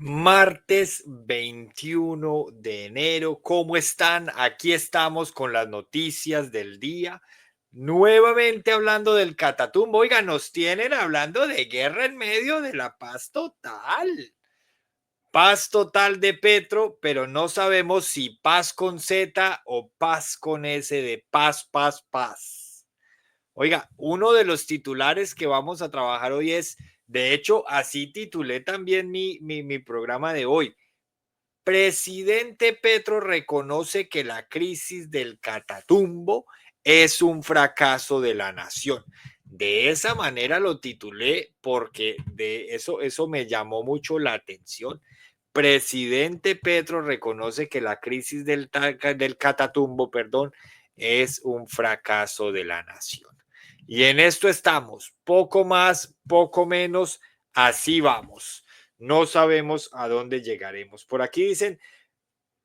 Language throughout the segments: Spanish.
Martes 21 de enero, ¿cómo están? Aquí estamos con las noticias del día. Nuevamente hablando del Catatumbo. Oiga, nos tienen hablando de guerra en medio de la paz total. Paz total de Petro, pero no sabemos si paz con Z o paz con S de paz, paz, paz. Oiga, uno de los titulares que vamos a trabajar hoy es, de hecho, así titulé también mi programa de hoy. Presidente Petro reconoce que la crisis del Catatumbo es un fracaso de la nación. De esa manera lo titulé porque de eso me llamó mucho la atención. Presidente Petro reconoce que la crisis del Catatumbo, perdón, es un fracaso de la nación. Y en esto estamos, poco más, poco menos, así vamos. No sabemos a dónde llegaremos. Por aquí dicen,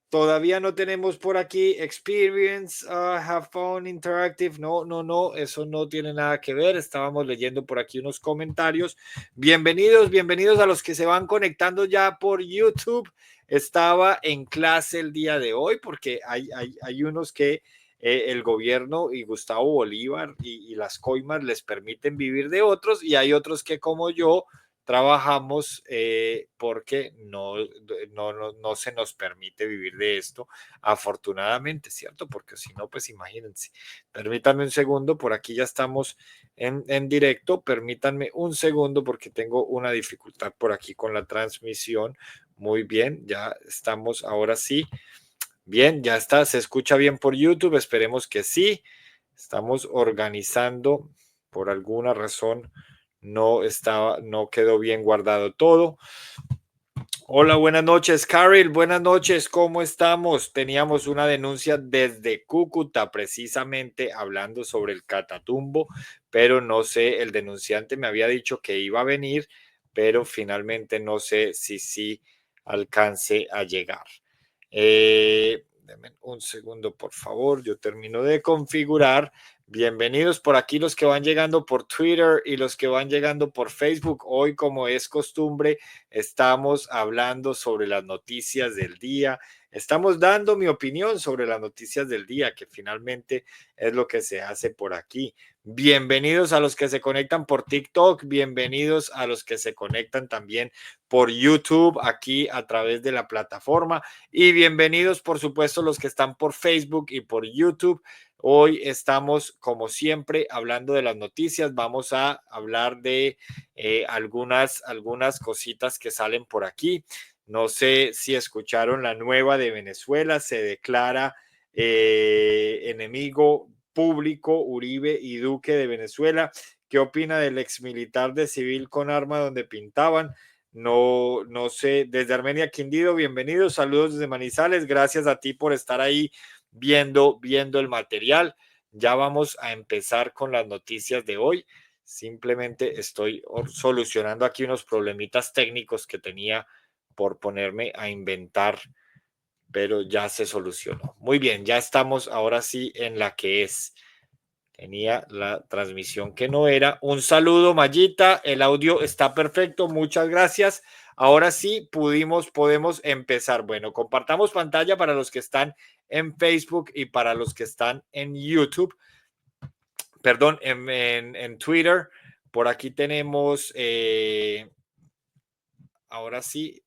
todavía no tenemos por aquí Experience, Have Fun, Interactive. No, no, no, eso no tiene nada que ver. Estábamos leyendo por aquí unos comentarios. Bienvenidos, bienvenidos a los que se van conectando ya por YouTube. Estaba en clase el día de hoy porque hay unos que el gobierno y Gustavo Bolívar y las coimas les permiten vivir de otros y hay otros que como yo trabajamos porque no se nos permite vivir de esto, afortunadamente, ¿cierto? Porque si no, pues imagínense. Permítanme un segundo, por aquí ya estamos en directo, permítanme un segundo porque tengo una dificultad por aquí con la transmisión. Muy bien, ya estamos ahora sí. Bien, ya está, se escucha bien por YouTube, esperemos que sí. Estamos organizando por alguna razón no quedó bien guardado todo. Hola, buenas noches, Carol. Buenas noches, ¿cómo estamos? Teníamos una denuncia desde Cúcuta, precisamente hablando sobre el Catatumbo, pero no sé, el denunciante me había dicho que iba a venir, pero finalmente no sé si sí alcance a llegar. Denme un segundo, por favor. Yo termino de configurar. Bienvenidos por aquí los que van llegando por Twitter y los que van llegando por Facebook. Hoy, como es costumbre, estamos hablando sobre las noticias del día. Estamos dando mi opinión sobre las noticias del día, que finalmente es lo que se hace por aquí. Bienvenidos a los que se conectan por TikTok, bienvenidos a los que se conectan también por YouTube aquí a través de la plataforma y bienvenidos por supuesto los que están por Facebook y por YouTube. Hoy estamos como siempre hablando de las noticias, vamos a hablar de algunas cositas que salen por aquí. No sé si escucharon la nueva de Venezuela, se declara enemigo público Uribe y Duque de Venezuela. ¿Qué opina del ex militar de civil con arma donde pintaban? No sé, desde Armenia Quindío, bienvenidos, saludos desde Manizales, gracias a ti por estar ahí viendo el material. Ya vamos a empezar con las noticias de hoy. Simplemente estoy solucionando aquí unos problemitas técnicos que tenía por ponerme a inventar, pero ya se solucionó. Muy bien, ya estamos ahora sí en la que es. Tenía la transmisión que no era. Un saludo, Mayita. El audio está perfecto. Muchas gracias. Ahora sí podemos empezar. Bueno, compartamos pantalla para los que están en Facebook y para los que están en YouTube. Perdón, en Twitter. Por aquí tenemos, ahora sí,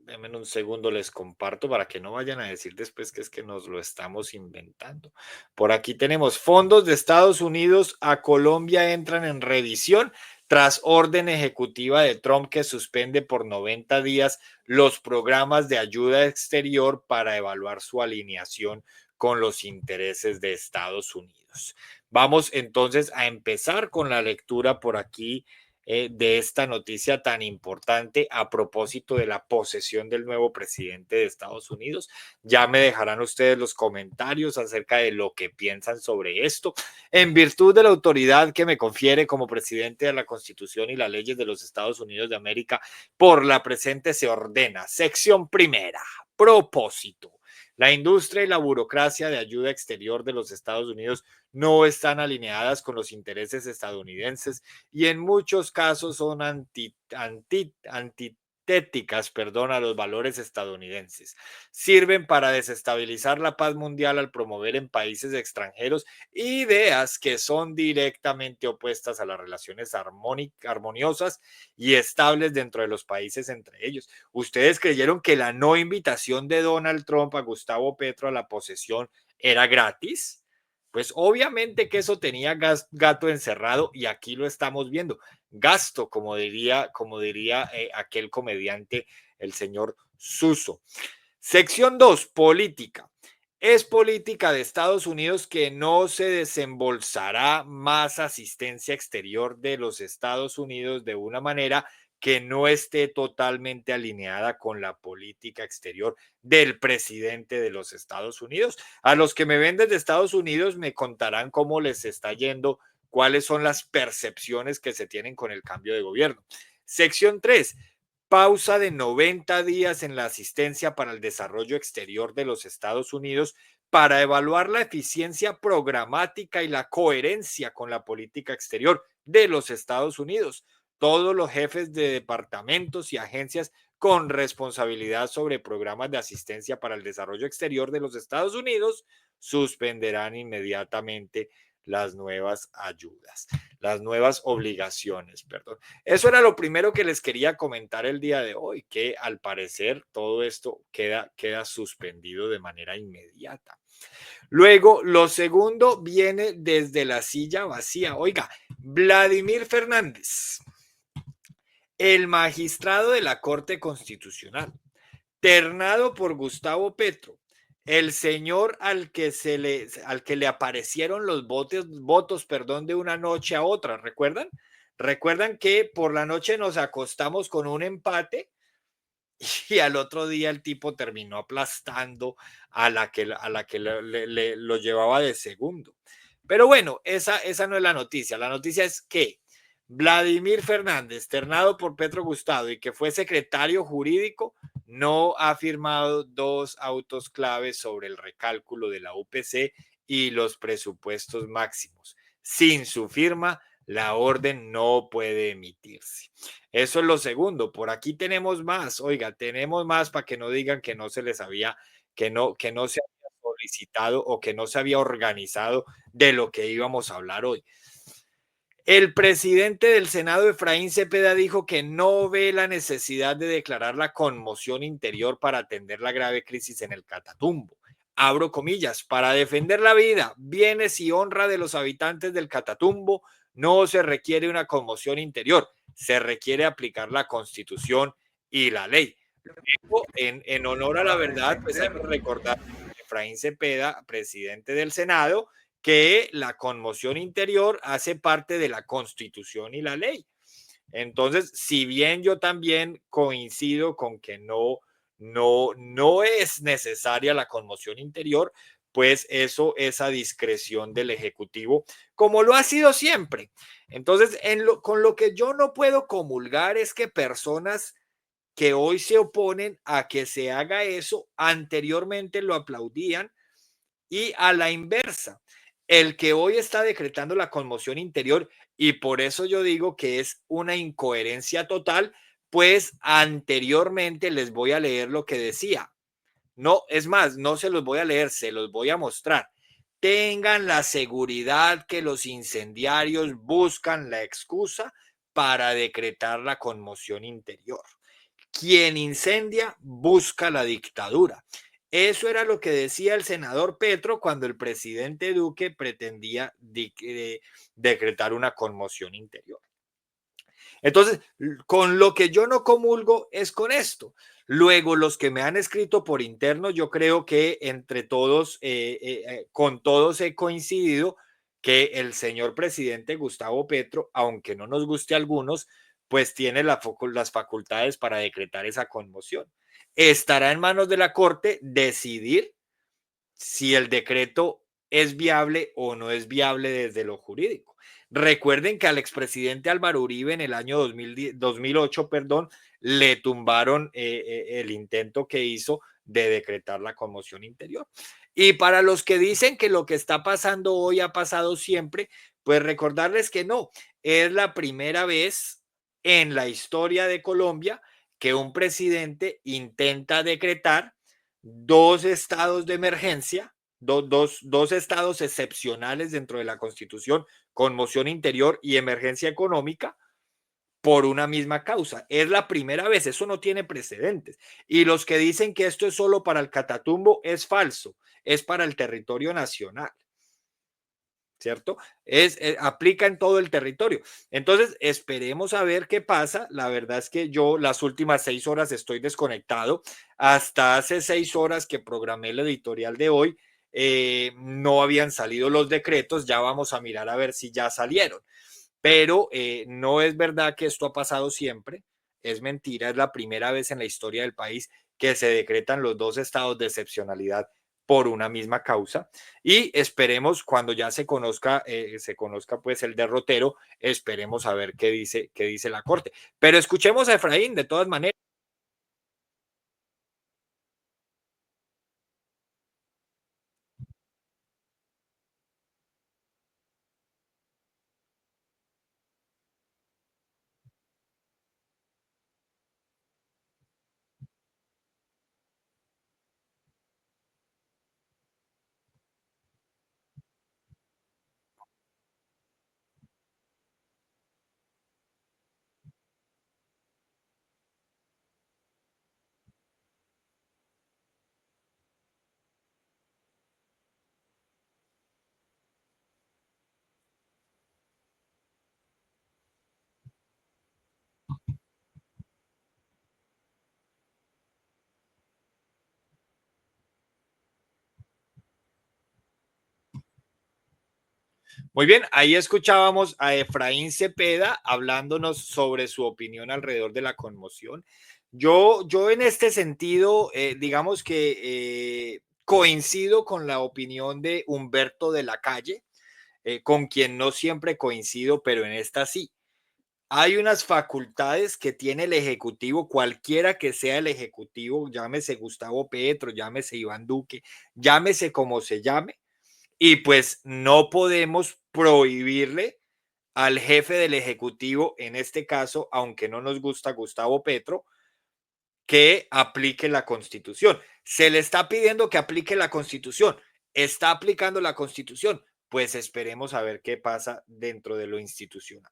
denme un segundo, les comparto para que no vayan a decir después que es que nos lo estamos inventando. Por aquí tenemos fondos de Estados Unidos a Colombia entran en revisión tras orden ejecutiva de Trump que suspende por 90 días los programas de ayuda exterior para evaluar su alineación con los intereses de Estados Unidos. Vamos entonces a empezar con la lectura por aquí de esta noticia tan importante a propósito de la posesión del nuevo presidente de Estados Unidos. Ya me dejarán ustedes los comentarios acerca de lo que piensan sobre esto. En virtud de la autoridad que me confiere como presidente de la Constitución y las leyes de los Estados Unidos de América, por la presente se ordena. Sección primera. Propósito. La industria y la burocracia de ayuda exterior de los Estados Unidos no están alineadas con los intereses estadounidenses y en muchos casos son antitéticas, perdón, a los valores estadounidenses. Sirven para desestabilizar la paz mundial al promover en países extranjeros ideas que son directamente opuestas a las relaciones armoniosas y estables dentro de los países entre ellos. ¿Ustedes creyeron que la no invitación de Donald Trump a Gustavo Petro a la posesión era gratis? Pues obviamente que eso tenía gato encerrado y aquí lo estamos viendo. Gasto, como diría aquel comediante, el señor Suso. Sección 2, política. Es política de Estados Unidos que no se desembolsará más asistencia exterior de los Estados Unidos de una manera que no esté totalmente alineada con la política exterior del presidente de los Estados Unidos. A los que me ven desde Estados Unidos me contarán cómo les está yendo, cuáles son las percepciones que se tienen con el cambio de gobierno. Sección 3, pausa de 90 días en la asistencia para el desarrollo exterior de los Estados Unidos para evaluar la eficiencia programática y la coherencia con la política exterior de los Estados Unidos. Todos los jefes de departamentos y agencias con responsabilidad sobre programas de asistencia para el desarrollo exterior de los Estados Unidos suspenderán inmediatamente las nuevas ayudas, las nuevas obligaciones, perdón. Eso era lo primero que les quería comentar el día de hoy, que al parecer todo esto queda suspendido de manera inmediata. Luego, lo segundo viene desde la silla vacía. Oiga, Vladimir Fernández, el magistrado de la Corte Constitucional, ternado por Gustavo Petro, el señor al que le aparecieron los votos, perdón, de una noche a otra, ¿recuerdan? ¿Recuerdan que por la noche nos acostamos con un empate y al otro día el tipo terminó aplastando a la que lo llevaba de segundo? Pero bueno, esa no es la noticia. La noticia es que Vladimir Fernández, ternado por Petro Gustavo y que fue secretario jurídico, no ha firmado dos autos claves sobre el recálculo de la UPC y los presupuestos máximos. Sin su firma, la orden no puede emitirse. Eso es lo segundo. Por aquí tenemos más. Oiga, tenemos más para que no digan que no se les había, que no se había solicitado o que no se había organizado de lo que íbamos a hablar hoy. El presidente del Senado, Efraín Cepeda, dijo que no ve la necesidad de declarar la conmoción interior para atender la grave crisis en el Catatumbo. Abro comillas, para defender la vida, bienes y honra de los habitantes del Catatumbo, no se requiere una conmoción interior, se requiere aplicar la Constitución y la ley. Luego, en honor a la verdad, pues hay que recordar a Efraín Cepeda, presidente del Senado, que la conmoción interior hace parte de la Constitución y la ley. Entonces, si bien yo también coincido con que no es necesaria la conmoción interior, pues eso es a discreción del Ejecutivo, como lo ha sido siempre. Entonces, con lo que yo no puedo comulgar es que personas que hoy se oponen a que se haga eso, anteriormente lo aplaudían y a la inversa, el que hoy está decretando la conmoción interior, y por eso yo digo que es una incoherencia total, pues anteriormente les voy a leer lo que decía. No, es más, no se los voy a leer, se los voy a mostrar. Tengan la seguridad que los incendiarios buscan la excusa para decretar la conmoción interior. Quien incendia busca la dictadura. Eso era lo que decía el senador Petro cuando el presidente Duque pretendía decretar una conmoción interior. Entonces, con lo que yo no comulgo es con esto. Luego, los que me han escrito por interno, yo creo que entre todos, con todos he coincidido que el señor presidente Gustavo Petro, aunque no nos guste a algunos, pues tiene las facultades para decretar esa conmoción. Estará en manos de la Corte decidir si el decreto es viable o no es viable desde lo jurídico. Recuerden que al expresidente Álvaro Uribe en el año 2008, perdón, le tumbaron el intento que hizo de decretar la conmoción interior. Y para los que dicen que lo que está pasando hoy ha pasado siempre, pues recordarles que no, es la primera vez en la historia de Colombia que un presidente intenta decretar dos estados de emergencia, dos estados excepcionales dentro de la Constitución, conmoción interior y emergencia económica, por una misma causa. Es la primera vez, eso no tiene precedentes. Y los que dicen que esto es solo para el Catatumbo es falso, es para el territorio nacional. ¿Cierto? Aplica en todo el territorio. Entonces, esperemos a ver qué pasa. La verdad es que yo las últimas 6 horas estoy desconectado. Hasta hace 6 horas que programé el editorial de hoy, no habían salido los decretos. Ya vamos a mirar a ver si ya salieron. Pero no es verdad que esto ha pasado siempre. Es mentira, es la primera vez en la historia del país que se decretan los dos estados de excepcionalidad por una misma causa y esperemos cuando ya se conozca pues el derrotero, esperemos a ver qué dice la corte. Pero escuchemos a Efraín de todas maneras. Muy bien, ahí escuchábamos a Efraín Cepeda hablándonos sobre su opinión alrededor de la conmoción. Yo en este sentido, digamos que coincido con la opinión de Humberto de la Calle, con quien no siempre coincido, pero en esta sí. Hay unas facultades que tiene el Ejecutivo, cualquiera que sea el Ejecutivo, llámese Gustavo Petro, llámese Iván Duque, llámese como se llame, y pues no podemos prohibirle al jefe del Ejecutivo, en este caso, aunque no nos gusta Gustavo Petro, que aplique la Constitución. Se le está pidiendo que aplique la Constitución. ¿Está aplicando la Constitución? Pues esperemos a ver qué pasa dentro de lo institucional.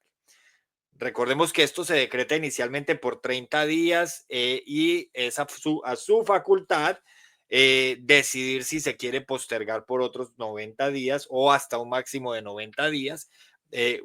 Recordemos que esto se decreta inicialmente por 30 días y es a su facultad decidir si se quiere postergar por otros 90 días o hasta un máximo de 90 días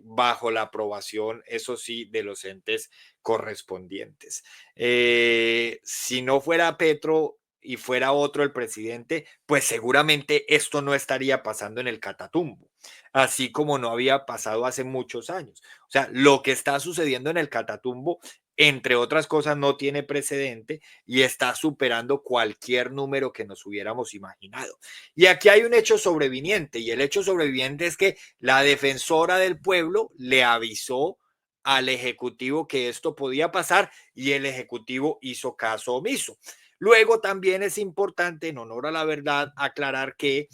bajo la aprobación, eso sí, de los entes correspondientes. Si no fuera Petro y fuera otro el presidente, pues seguramente esto no estaría pasando en el Catatumbo, así como no había pasado hace muchos años. O sea, lo que está sucediendo en el Catatumbo, entre otras cosas, no tiene precedente y está superando cualquier número que nos hubiéramos imaginado. Y aquí hay un hecho sobreviviente, y el hecho sobreviviente es que la defensora del pueblo le avisó al Ejecutivo que esto podía pasar y el Ejecutivo hizo caso omiso. Luego también es importante, en honor a la verdad, aclarar que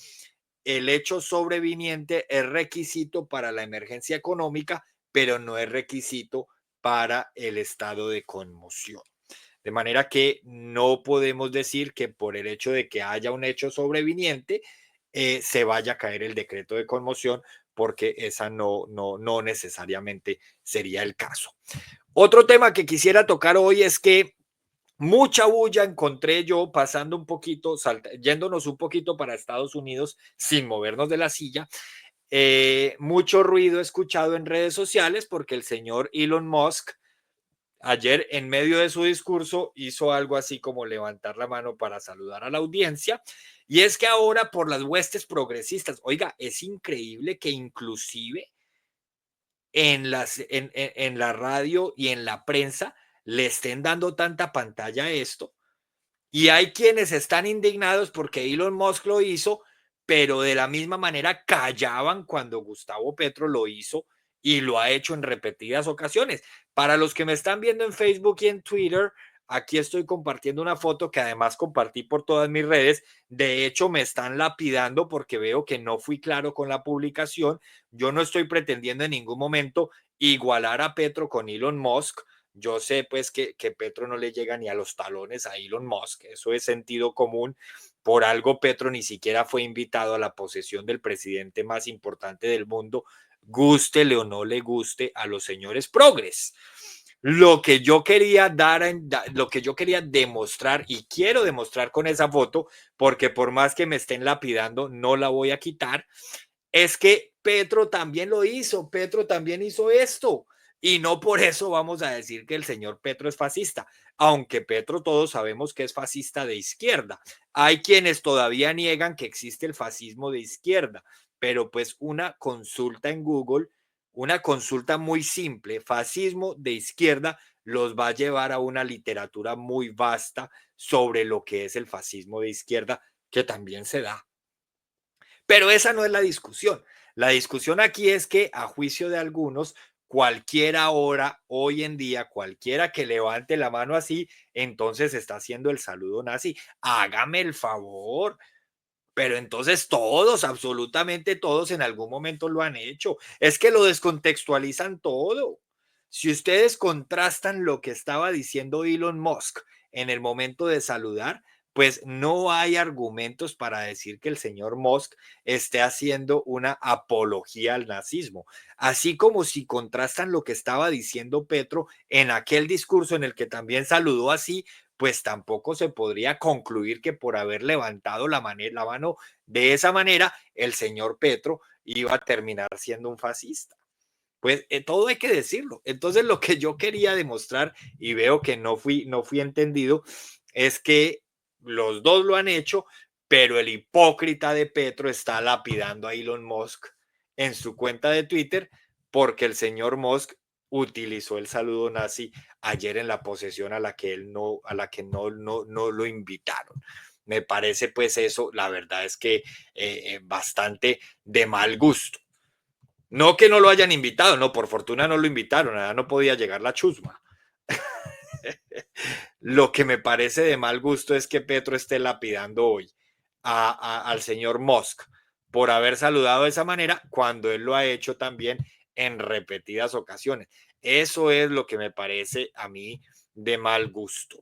el hecho sobreviniente es requisito para la emergencia económica, pero no es requisito para el estado de conmoción. De manera que no podemos decir que por el hecho de que haya un hecho sobreviniente se vaya a caer el decreto de conmoción, porque esa no necesariamente sería el caso. Otro tema que quisiera tocar hoy es que mucha bulla encontré yo pasando un poquito, yéndonos un poquito para Estados Unidos sin movernos de la silla. Mucho ruido escuchado en redes sociales porque el señor Elon Musk ayer en medio de su discurso hizo algo así como levantar la mano para saludar a la audiencia. Y es que ahora por las huestes progresistas, oiga, es increíble que inclusive en la radio y en la prensa le estén dando tanta pantalla a esto y hay quienes están indignados porque Elon Musk lo hizo, pero de la misma manera callaban cuando Gustavo Petro lo hizo y lo ha hecho en repetidas ocasiones. Para los que me están viendo en Facebook y en Twitter, aquí estoy compartiendo una foto que además compartí por todas mis redes. De hecho, me están lapidando porque veo que no fui claro con la publicación. Yo no estoy pretendiendo en ningún momento igualar a Petro con Elon Musk. Yo sé pues que Petro no le llega ni a los talones a Elon Musk, eso es sentido común. Por algo Petro ni siquiera fue invitado a la posesión del presidente más importante del mundo, gústele o no le guste a los señores progres. Lo que yo quería lo que yo quería demostrar y quiero demostrar con esa foto, porque por más que me estén lapidando, no la voy a quitar, es que Petro también lo hizo, Petro también hizo esto. Y no por eso vamos a decir que el señor Petro es fascista, aunque Petro todos sabemos que es fascista de izquierda. Hay quienes todavía niegan que existe el fascismo de izquierda, pero pues una consulta en Google, una consulta muy simple, fascismo de izquierda, los va a llevar a una literatura muy vasta sobre lo que es el fascismo de izquierda, que también se da. Pero esa no es la discusión. La discusión aquí es que, a juicio de algunos, cualquiera hora, hoy en día, cualquiera que levante la mano así, entonces está haciendo el saludo nazi. Hágame el favor. Pero entonces todos, absolutamente todos en algún momento lo han hecho. Es que lo descontextualizan todo. Si ustedes contrastan lo que estaba diciendo Elon Musk en el momento de saludar, pues no hay argumentos para decir que el señor Musk esté haciendo una apología al nazismo. Así como si contrastan lo que estaba diciendo Petro en aquel discurso en el que también saludó así, pues tampoco se podría concluir que por haber levantado la mano de esa manera, el señor Petro iba a terminar siendo un fascista. Pues todo hay que decirlo. Entonces lo que yo quería demostrar, y veo que no fui entendido, es que los dos lo han hecho, pero el hipócrita de Petro está lapidando a Elon Musk en su cuenta de Twitter porque el señor Musk utilizó el saludo nazi ayer en la posesión a la que él no, a la que no lo invitaron. Me parece pues eso, la verdad es que bastante de mal gusto. No que no lo hayan invitado, no, por fortuna no lo invitaron, nada, no podía llegar la chusma. Lo que me parece de mal gusto es que Petro esté lapidando hoy al señor Musk por haber saludado de esa manera cuando él lo ha hecho también en repetidas ocasiones. Eso es lo que me parece a mí de mal gusto.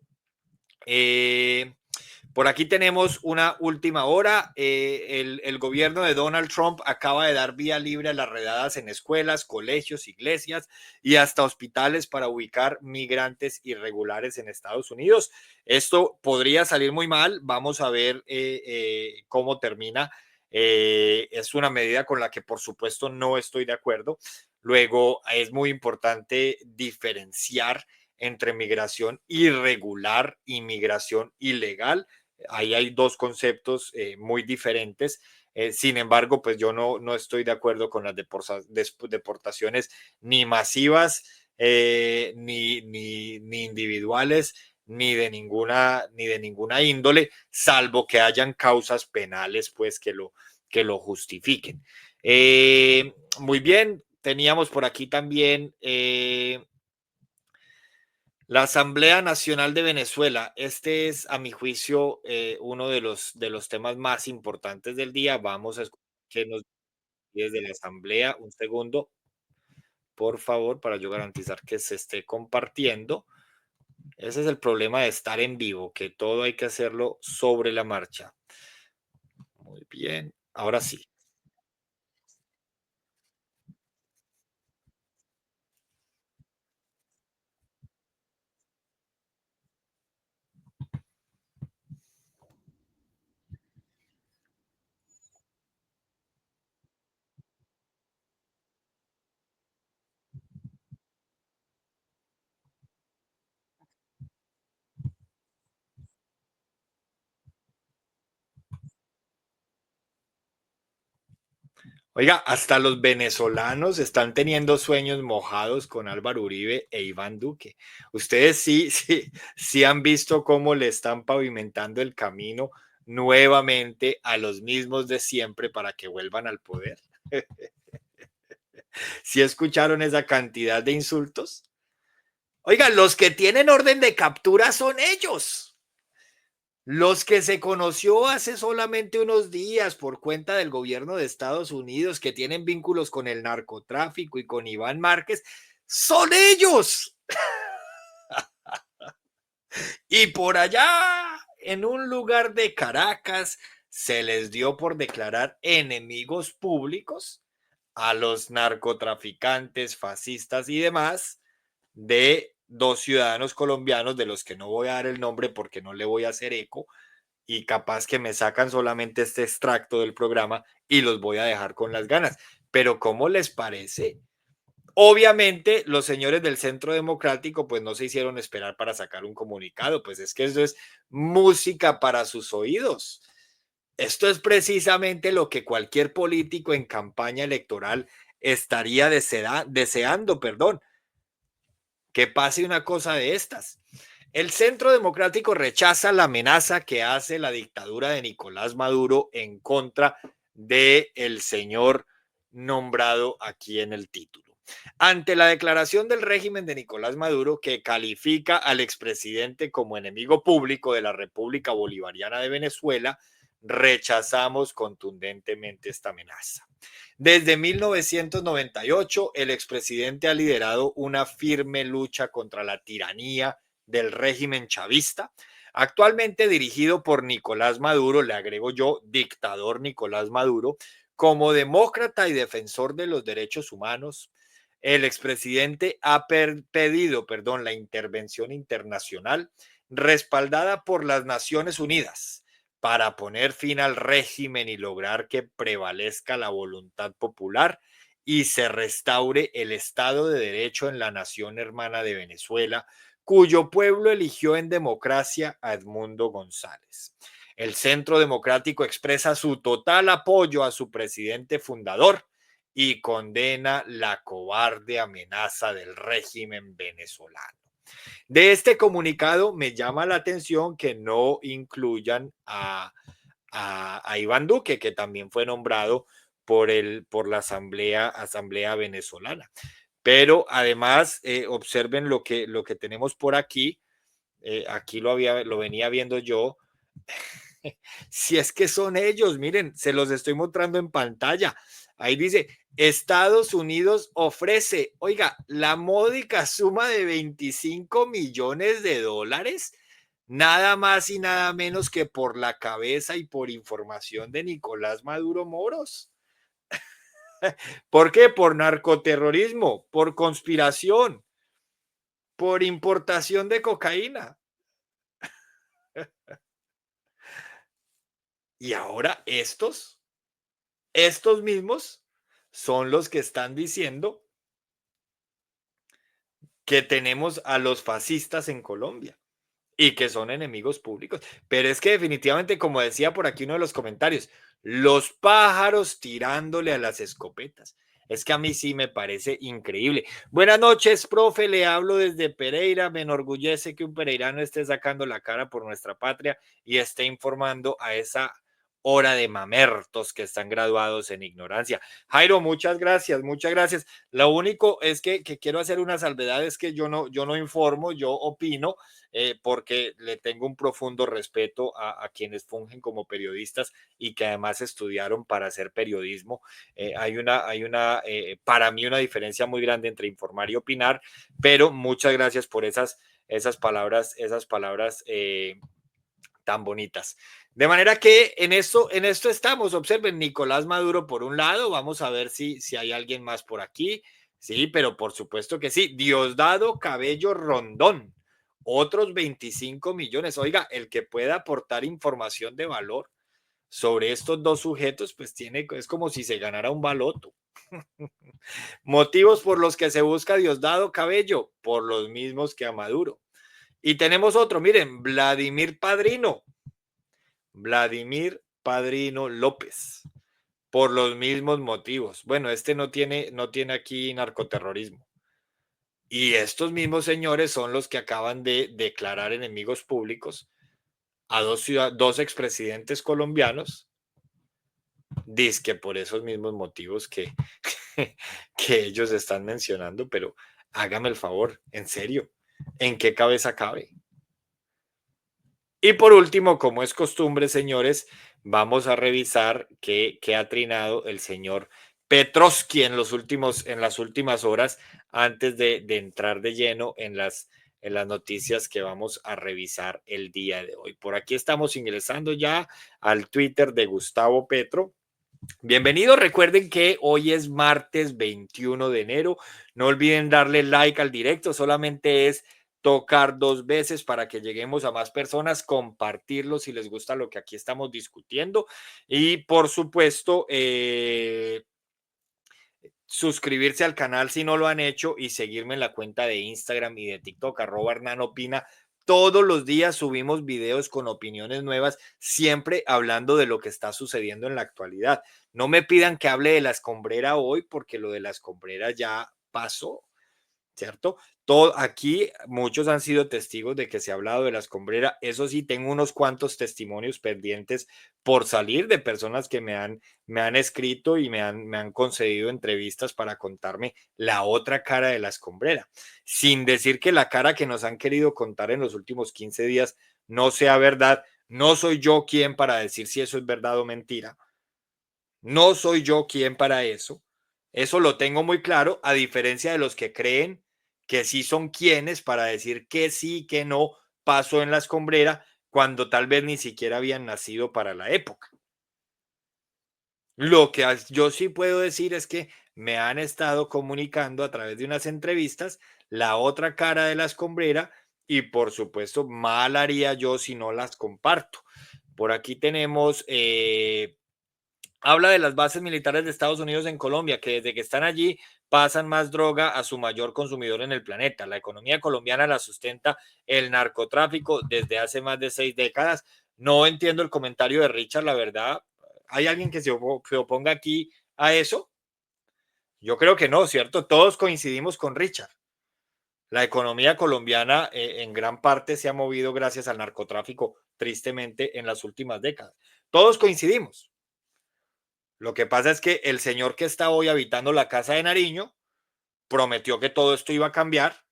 Por aquí tenemos una última hora. El gobierno de Donald Trump acaba de dar vía libre a las redadas en escuelas, colegios, iglesias y hasta hospitales para ubicar migrantes irregulares en Estados Unidos. Esto podría salir muy mal. Vamos a ver cómo termina. Es una medida con la que, por supuesto, no estoy de acuerdo. Luego, es muy importante diferenciar entre migración irregular y migración ilegal. Ahí hay dos conceptos muy diferentes. Sin embargo, pues yo no estoy de acuerdo con las deportaciones ni masivas, ni individuales, ni de ninguna índole, salvo que hayan causas penales, pues que lo justifiquen. Muy bien, teníamos por aquí también la Asamblea Nacional de Venezuela. Este es, a mi juicio, uno de los temas más importantes del día. Vamos a escuchar qué nos dice desde la Asamblea. Un segundo, por favor, para yo garantizar que se esté compartiendo. Ese es el problema de estar en vivo, que todo hay que hacerlo sobre la marcha. Muy bien, ahora sí. Oiga, hasta los venezolanos están teniendo sueños mojados con Álvaro Uribe e Iván Duque. Ustedes sí han visto cómo le están pavimentando el camino nuevamente a los mismos de siempre para que vuelvan al poder. ¿Sí escucharon esa cantidad de insultos? Oiga, los que tienen orden de captura son ellos. Los que se conoció hace solamente unos días por cuenta del gobierno de Estados Unidos, que tienen vínculos con el narcotráfico y con Iván Márquez, son ellos. Y por allá, en un lugar de Caracas, se les dio por declarar enemigos públicos a los narcotraficantes, fascistas y demás de dos ciudadanos colombianos de los que no voy a dar el nombre porque no le voy a hacer eco y capaz que me sacan solamente este extracto del programa y los voy a dejar con las ganas. Pero ¿cómo les parece? Obviamente los señores del Centro Democrático pues no se hicieron esperar para sacar un comunicado, pues es que eso es música para sus oídos. Esto es precisamente lo que cualquier político en campaña electoral estaría deseando, perdón, que pase una cosa de estas. El Centro Democrático rechaza la amenaza que hace la dictadura de Nicolás Maduro en contra del señor nombrado aquí en el título. Ante la declaración del régimen de Nicolás Maduro, que califica al expresidente como enemigo público de la República Bolivariana de Venezuela, rechazamos contundentemente esta amenaza. Desde 1998, el expresidente ha liderado una firme lucha contra la tiranía del régimen chavista, actualmente dirigido por Nicolás Maduro, le agrego yo, dictador Nicolás Maduro, como demócrata y defensor de los derechos humanos. El expresidente ha pedido, la intervención internacional respaldada por las Naciones Unidas para poner fin al régimen y lograr que prevalezca la voluntad popular y se restaure el Estado de Derecho en la nación hermana de Venezuela, cuyo pueblo eligió en democracia a Edmundo González. El Centro Democrático expresa su total apoyo a su presidente fundador y condena la cobarde amenaza del régimen venezolano. De este comunicado me llama la atención que no incluyan a Iván Duque, que también fue nombrado por la Asamblea Venezolana. Pero además, observen lo que tenemos por aquí. Aquí lo venía viendo yo. Si es que son ellos, miren, se los estoy mostrando en pantalla. Ahí dice, Estados Unidos ofrece, oiga, la módica suma de 25 millones de dólares, nada más y nada menos que por la cabeza y por información de Nicolás Maduro Moros. ¿Por qué? Por narcoterrorismo, por conspiración, por importación de cocaína. Y ahora estos mismos son los que están diciendo que tenemos a los fascistas en Colombia y que son enemigos públicos. Pero es que definitivamente, como decía por aquí uno de los comentarios, los pájaros tirándole a las escopetas. Es que a mí sí me parece increíble. Buenas noches, profe, le hablo desde Pereira. Me enorgullece que un pereirano esté sacando la cara por nuestra patria y esté informando a esa hora de mamertos que están graduados en ignorancia. Jairo, muchas gracias, muchas gracias. Lo único es que quiero hacer una salvedad, es que yo no informo, yo opino, porque le tengo un profundo respeto a quienes fungen como periodistas y que además estudiaron para hacer periodismo. Para mí una diferencia muy grande entre informar y opinar, pero muchas gracias por esas palabras tan bonitas. De manera que en esto estamos. Observen, Nicolás Maduro por un lado, vamos a ver si hay alguien más por aquí. Sí, pero por supuesto que sí. Diosdado Cabello Rondón, otros 25 millones. Oiga, el que pueda aportar información de valor sobre estos dos sujetos, pues es como si se ganara un baloto. Motivos por los que se busca Diosdado Cabello, por los mismos que a Maduro. Y tenemos otro, miren, Vladimir Padrino López, por los mismos motivos. Bueno, este no tiene aquí narcoterrorismo. Y estos mismos señores son los que acaban de declarar enemigos públicos a dos expresidentes colombianos, dizque por esos mismos motivos que ellos están mencionando, pero hágame el favor, en serio, ¿en qué cabeza cabe? Y por último, como es costumbre, señores, vamos a revisar qué ha trinado el señor Petrovsky en las últimas horas antes de entrar de lleno en las noticias que vamos a revisar el día de hoy. Por aquí estamos ingresando ya al Twitter de Gustavo Petro. Bienvenidos, recuerden que hoy es martes 21 de enero. No olviden darle like al directo, solamente es tocar 2 veces para que lleguemos a más personas, compartirlo si les gusta lo que aquí estamos discutiendo y por supuesto suscribirse al canal si no lo han hecho y seguirme en la cuenta de Instagram y de TikTok, @HernanOpina. Todos los días subimos videos con opiniones nuevas, siempre hablando de lo que está sucediendo en la actualidad. No me pidan que hable de la escombrera hoy, porque lo de la escombrera ya pasó. ¿Cierto? Todo, aquí muchos han sido testigos de que se ha hablado de la escombrera. Eso sí, tengo unos cuantos testimonios pendientes por salir de personas que me han escrito y me han concedido entrevistas para contarme la otra cara de la escombrera. Sin decir que la cara que nos han querido contar en los últimos 15 días no sea verdad. No soy yo quien para decir si eso es verdad o mentira. No soy yo quien para eso. Eso lo tengo muy claro, a diferencia de los que creen que sí son quienes para decir que sí, que no pasó en la escombrera, cuando tal vez ni siquiera habían nacido para la época. Lo que yo sí puedo decir es que me han estado comunicando a través de unas entrevistas la otra cara de la escombrera y por supuesto mal haría yo si no las comparto. Por aquí tenemos habla de las bases militares de Estados Unidos en Colombia, que desde que están allí pasan más droga a su mayor consumidor en el planeta. La economía colombiana la sustenta el narcotráfico desde hace más de 6 décadas. No entiendo el comentario de Richard, la verdad. ¿Hay alguien que se oponga aquí a eso? Yo creo que no, ¿cierto? Todos coincidimos con Richard. La economía colombiana en gran parte se ha movido gracias al narcotráfico, tristemente, en las últimas décadas. Todos coincidimos. Lo que pasa es que el señor que está hoy habitando la casa de Nariño prometió que todo esto iba a cambiar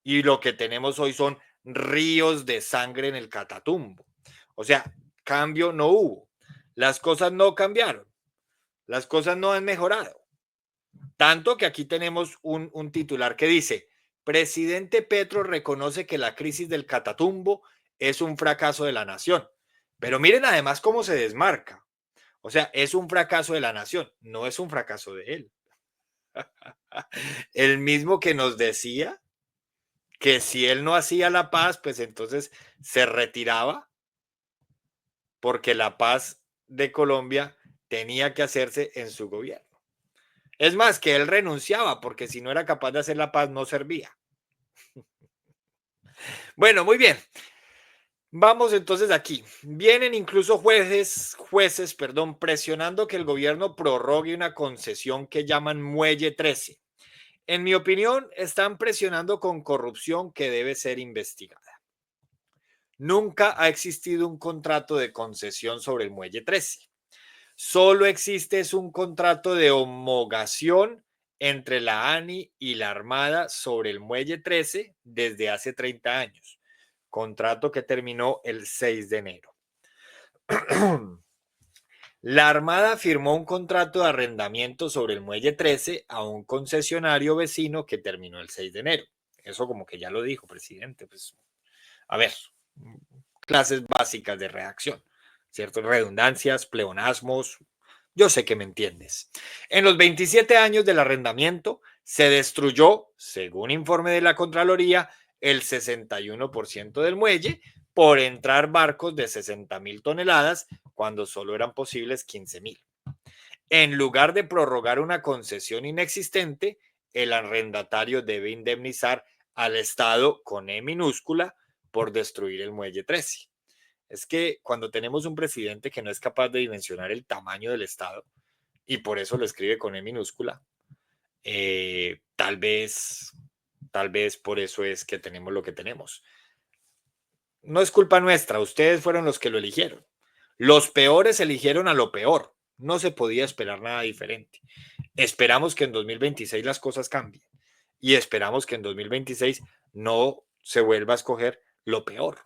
y lo que tenemos hoy son ríos de sangre en el Catatumbo. O sea, cambio no hubo. Las cosas no cambiaron. Las cosas no han mejorado. Tanto que aquí tenemos un titular que dice, presidente Petro reconoce que la crisis del Catatumbo es un fracaso de la nación. Pero miren además cómo se desmarca. O sea, es un fracaso de la nación, no es un fracaso de él. El mismo que nos decía que si él no hacía la paz, pues entonces se retiraba porque la paz de Colombia tenía que hacerse en su gobierno. Es más, que él renunciaba porque si no era capaz de hacer la paz no servía. Bueno, muy bien. Vamos entonces aquí. Vienen incluso jueces, presionando que el gobierno prorrogue una concesión que llaman Muelle 13. En mi opinión, están presionando con corrupción que debe ser investigada. Nunca ha existido un contrato de concesión sobre el Muelle 13. Solo existe un contrato de homologación entre la ANI y la Armada sobre el Muelle 13 desde hace 30 años. Contrato que terminó el 6 de enero. La Armada firmó un contrato de arrendamiento sobre el Muelle 13 a un concesionario vecino que terminó el 6 de enero. Eso como que ya lo dijo, presidente. Pues, a ver, clases básicas de redacción, ¿cierto? Redundancias, pleonasmos. Yo sé que me entiendes. En los 27 años del arrendamiento se destruyó, según informe de la Contraloría, el 61% del muelle por entrar barcos de 60.000 toneladas cuando solo eran posibles 15.000. En lugar de prorrogar una concesión inexistente, el arrendatario debe indemnizar al Estado con E minúscula por destruir el muelle 13. Es que cuando tenemos un presidente que no es capaz de dimensionar el tamaño del Estado y por eso lo escribe con E minúscula, tal vez por eso es que tenemos lo que tenemos. No es culpa nuestra, ustedes fueron los que lo eligieron. Los peores eligieron a lo peor. No se podía esperar nada diferente. Esperamos que en 2026 las cosas cambien y esperamos que en 2026 no se vuelva a escoger lo peor.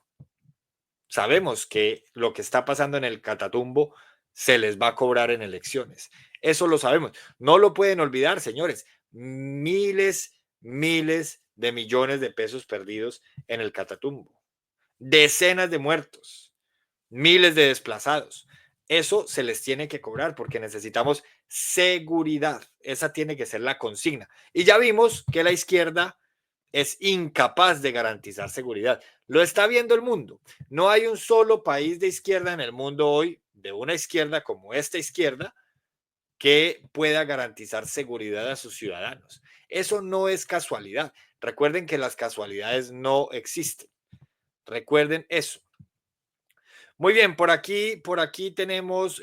Sabemos que lo que está pasando en el Catatumbo se les va a cobrar en elecciones. Eso lo sabemos. No lo pueden olvidar, señores. Miles de millones de pesos perdidos en el Catatumbo, decenas de muertos, miles de desplazados. Eso se les tiene que cobrar porque necesitamos seguridad. Esa tiene que ser la consigna. Y ya vimos que la izquierda es incapaz de garantizar seguridad. Lo está viendo el mundo. No hay un solo país de izquierda en el mundo hoy, de una izquierda como esta izquierda, que pueda garantizar seguridad a sus ciudadanos. Eso no es casualidad. Recuerden que las casualidades no existen. Recuerden eso. Muy bien, por aquí tenemos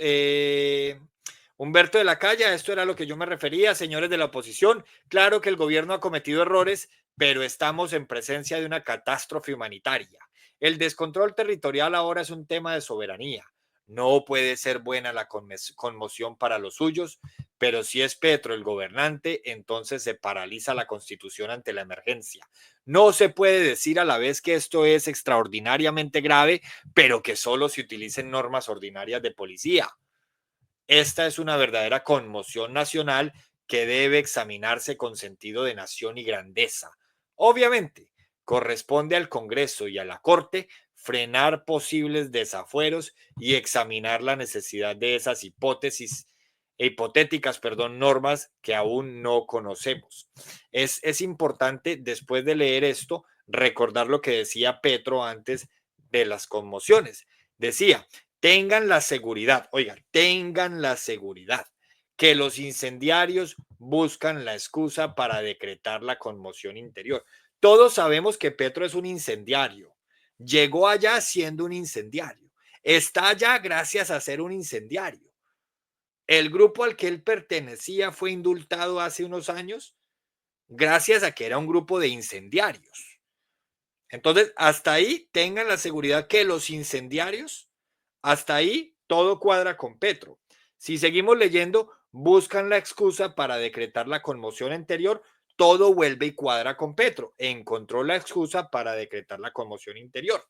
Humberto de la Calle. Esto era lo que yo me refería, señores de la oposición. Claro que el gobierno ha cometido errores, pero estamos en presencia de una catástrofe humanitaria. El descontrol territorial ahora es un tema de soberanía. No puede ser buena la conmoción para los suyos, pero si es Petro el gobernante, entonces se paraliza la Constitución ante la emergencia. No se puede decir a la vez que esto es extraordinariamente grave, pero que solo se utilicen normas ordinarias de policía. Esta es una verdadera conmoción nacional que debe examinarse con sentido de nación y grandeza. Obviamente, corresponde al Congreso y a la Corte frenar posibles desafueros y examinar la necesidad de esas hipotéticas normas que aún no conocemos. Es importante, después de leer esto, recordar lo que decía Petro antes de las conmociones. Decía, tengan la seguridad, oigan, tengan la seguridad que los incendiarios buscan la excusa para decretar la conmoción interior. Todos sabemos que Petro es un incendiario. Llegó allá siendo un incendiario. Está allá gracias a ser un incendiario. El grupo al que él pertenecía fue indultado hace unos años gracias a que era un grupo de incendiarios. Entonces, hasta ahí tengan la seguridad que los incendiarios, hasta ahí todo cuadra con Petro. Si seguimos leyendo, buscan la excusa para decretar la conmoción interior, todo vuelve y cuadra con Petro. Encontró la excusa para decretar la conmoción interior.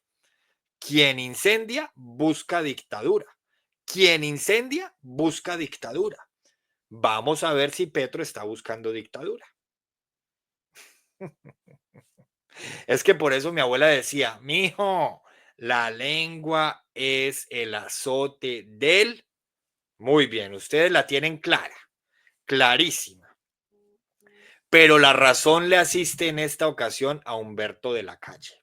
Quien incendia busca dictadura. Quien incendia busca dictadura. Vamos a ver si Petro está buscando dictadura. Es que por eso mi abuela decía, mijo, la lengua es el azote del... Muy bien, ustedes la tienen clara, clarísima. Pero la razón le asiste en esta ocasión a Humberto de la Calle.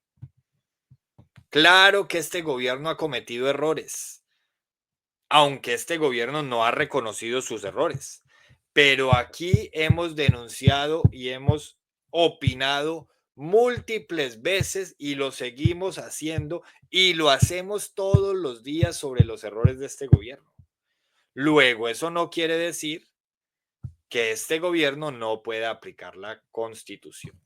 Claro que este gobierno ha cometido errores, aunque este gobierno no ha reconocido sus errores. Pero aquí hemos denunciado y hemos opinado múltiples veces y lo seguimos haciendo y lo hacemos todos los días sobre los errores de este gobierno. Luego, eso no quiere decir que este gobierno no pueda aplicar la Constitución.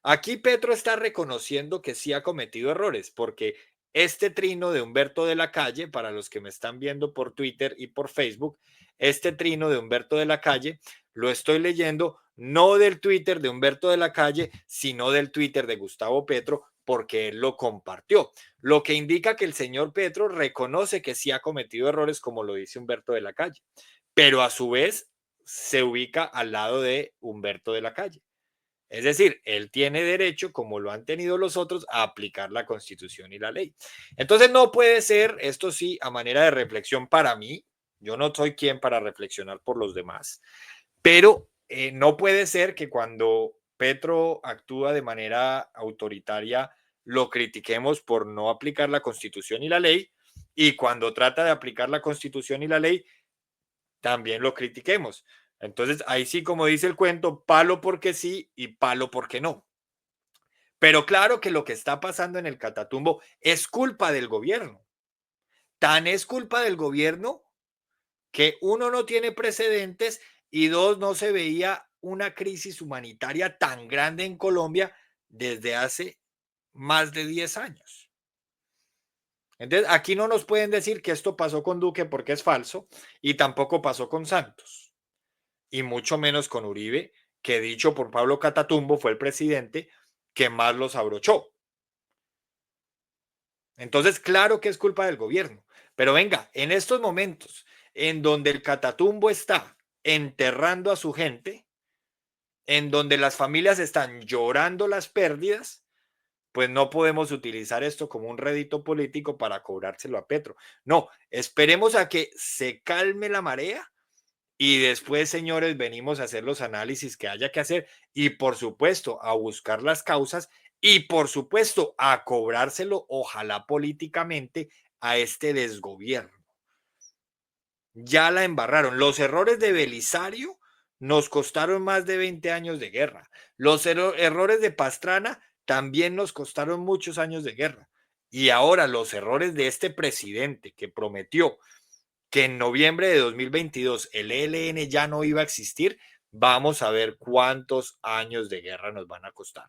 Aquí Petro está reconociendo que sí ha cometido errores, porque este trino de Humberto de la Calle, para los que me están viendo por Twitter y por Facebook, este trino de Humberto de la Calle lo estoy leyendo no del Twitter de Humberto de la Calle, sino del Twitter de Gustavo Petro, porque él lo compartió, lo que indica que el señor Petro reconoce que sí ha cometido errores, como lo dice Humberto de la Calle, pero a su vez se ubica al lado de Humberto de la Calle. Es decir, él tiene derecho, como lo han tenido los otros, a aplicar la Constitución y la ley. Entonces no puede ser, esto sí, a manera de reflexión para mí, yo no soy quien para reflexionar por los demás, pero no puede ser que cuando Petro actúa de manera autoritaria lo critiquemos por no aplicar la Constitución y la ley, y cuando trata de aplicar la Constitución y la ley también lo critiquemos. Entonces, ahí sí, como dice el cuento, palo porque sí y palo porque no. Pero claro que lo que está pasando en el Catatumbo es culpa del gobierno. Tan es culpa del gobierno que uno no tiene precedentes y dos, no se veía una crisis humanitaria tan grande en Colombia desde hace más de 10 años. Entonces, aquí no nos pueden decir que esto pasó con Duque porque es falso y tampoco pasó con Santos. Y mucho menos con Uribe, que dicho por Pablo Catatumbo fue el presidente que más los abrochó. Entonces, claro que es culpa del gobierno, pero venga, en estos momentos en donde el Catatumbo está enterrando a su gente, en donde las familias están llorando las pérdidas, pues no podemos utilizar esto como un rédito político para cobrárselo a Petro. No, esperemos a que se calme la marea y después, señores, venimos a hacer los análisis que haya que hacer y, por supuesto, a buscar las causas y, por supuesto, a cobrárselo, ojalá políticamente, a este desgobierno. Ya la embarraron. Los errores de Belisario nos costaron más de 20 años de guerra. Los errores de Pastrana también nos costaron muchos años de guerra. Y ahora los errores de este presidente que prometió que en noviembre de 2022 el ELN ya no iba a existir, vamos a ver cuántos años de guerra nos van a costar.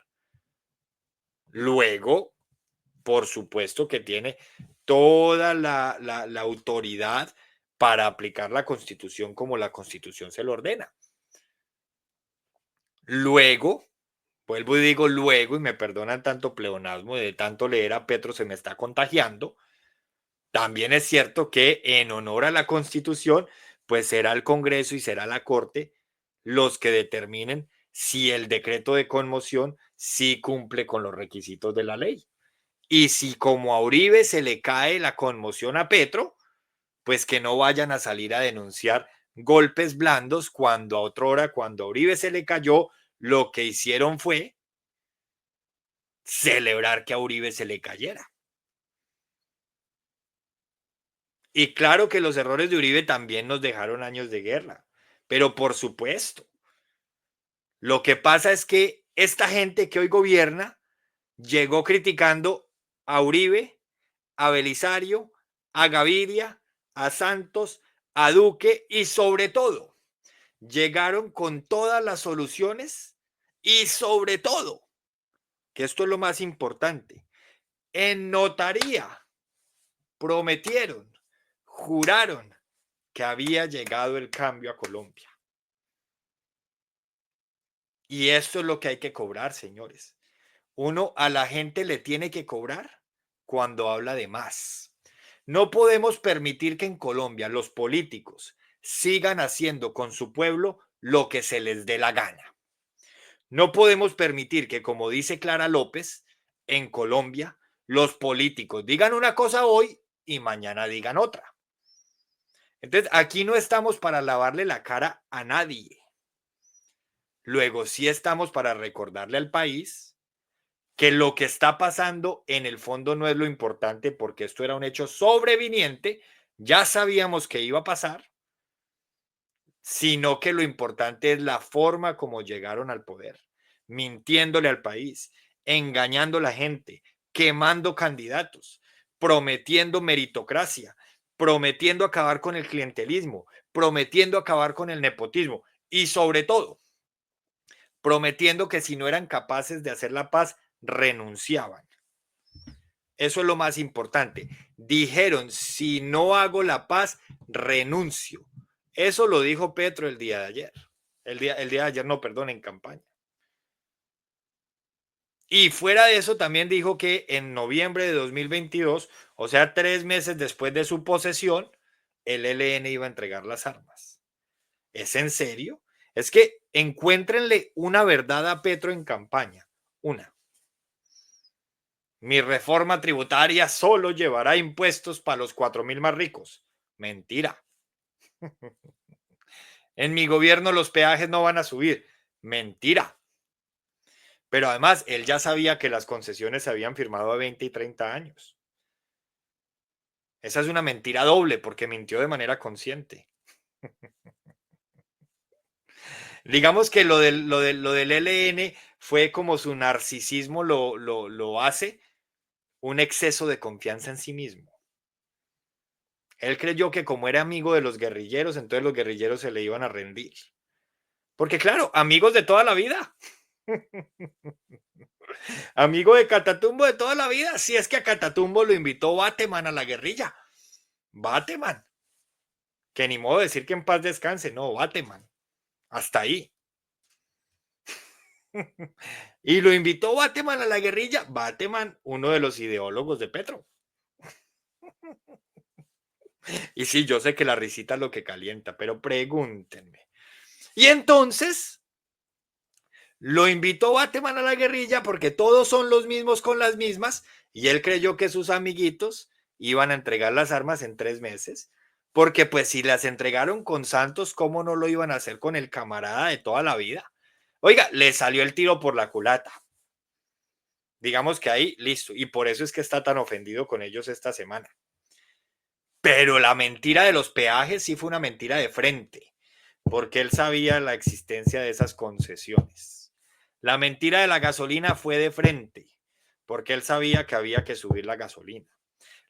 Luego, por supuesto que tiene toda la autoridad para aplicar la constitución como la constitución se lo ordena. Luego, vuelvo y digo luego, y me perdonan tanto pleonasmo, de tanto leer a Petro se me está contagiando. También es cierto que en honor a la constitución, pues será el Congreso y será la Corte los que determinen si el decreto de conmoción sí cumple con los requisitos de la ley. Y si como a Uribe se le cae la conmoción a Petro, pues que no vayan a salir a denunciar golpes blandos cuando a otra hora, cuando a Uribe se le cayó, lo que hicieron fue celebrar que a Uribe se le cayera. Y claro que los errores de Uribe también nos dejaron años de guerra, pero por supuesto, lo que pasa es que esta gente que hoy gobierna llegó criticando a Uribe, a Belisario, a Gaviria, a Santos, a Duque y sobre todo llegaron con todas las soluciones y sobre todo, que esto es lo más importante, en notaría prometieron, juraron que había llegado el cambio a Colombia. Y esto es lo que hay que cobrar, señores. Uno a la gente le tiene que cobrar cuando habla de más. No podemos permitir que en Colombia los políticos sigan haciendo con su pueblo lo que se les dé la gana. No podemos permitir que, como dice Clara López, en Colombia los políticos digan una cosa hoy y mañana digan otra. Entonces, aquí no estamos para lavarle la cara a nadie. Luego, sí estamos para recordarle al país que lo que está pasando en el fondo no es lo importante porque esto era un hecho sobreviniente, ya sabíamos que iba a pasar, sino que lo importante es la forma como llegaron al poder, mintiéndole al país, engañando a la gente, quemando candidatos, prometiendo meritocracia, prometiendo acabar con el clientelismo, prometiendo acabar con el nepotismo y sobre todo, prometiendo que si no eran capaces de hacer la paz, renunciaban. Eso es lo más importante. Dijeron, si no hago la paz, renuncio. Eso lo dijo Petro el día de ayer. El día de ayer, no, perdón, en campaña. Y fuera de eso, también dijo que en noviembre de 2022, o sea, 3 meses después de su posesión, el ELN iba a entregar las armas. ¿Es en serio? Es que encuéntrenle una verdad a Petro en campaña. Una. Mi reforma tributaria solo llevará impuestos para los 4.000 más ricos. Mentira. En mi gobierno los peajes no van a subir. Mentira. Pero además, él ya sabía que las concesiones se habían firmado a 20 y 30 años. Esa es una mentira doble porque mintió de manera consciente. Digamos que lo del ELN fue como su narcisismo lo hace un exceso de confianza en sí mismo. Él creyó que como era amigo de los guerrilleros, entonces los guerrilleros se le iban a rendir. Porque claro, amigos de toda la vida. Amigo de Catatumbo de toda la vida. Si es que a Catatumbo lo invitó Bateman a la guerrilla. Bateman. Que ni modo de decir que en paz descanse. No, Bateman. Hasta ahí. Y lo invitó Bateman a la guerrilla. Bateman, uno de los ideólogos de Petro. Y sí, yo sé que la risita es lo que calienta, pero pregúntenme. Y entonces, Lo invitó Bateman a la guerrilla porque todos son los mismos con las mismas y él creyó que sus amiguitos iban a entregar las armas en 3 meses, porque pues si las entregaron con Santos, ¿cómo no lo iban a hacer con el camarada de toda la vida? Oiga, le salió el tiro por la culata. Digamos que ahí, listo. Y por eso es que está tan ofendido con ellos esta semana. Pero la mentira de los peajes sí fue una mentira de frente, porque él sabía la existencia de esas concesiones. La mentira de la gasolina fue de frente, porque él sabía que había que subir la gasolina.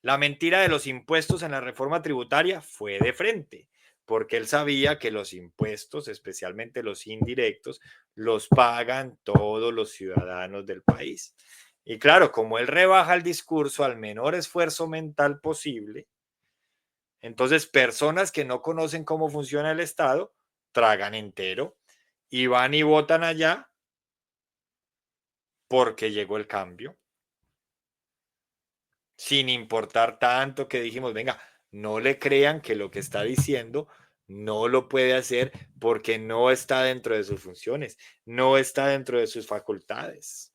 La mentira de los impuestos en la reforma tributaria fue de frente, porque él sabía que los impuestos, especialmente los indirectos, los pagan todos los ciudadanos del país. Y claro, como él rebaja el discurso al menor esfuerzo mental posible, entonces personas que no conocen cómo funciona el Estado tragan entero y van y votan allá porque llegó el cambio, sin importar tanto que dijimos, venga, no le crean que lo que está diciendo no lo puede hacer porque no está dentro de sus funciones, no está dentro de sus facultades.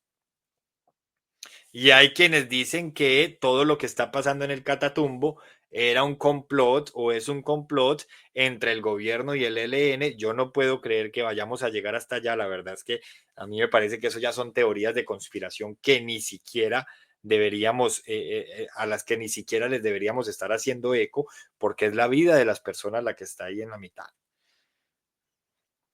Y hay quienes dicen que todo lo que está pasando en el Catatumbo era un complot o es un complot entre el gobierno y el ELN. Yo no puedo creer que vayamos a llegar hasta allá. La verdad es que a mí me parece que eso ya son teorías de conspiración que ni siquiera deberíamos, a las que ni siquiera les deberíamos estar haciendo eco, porque es la vida de las personas la que está ahí en la mitad.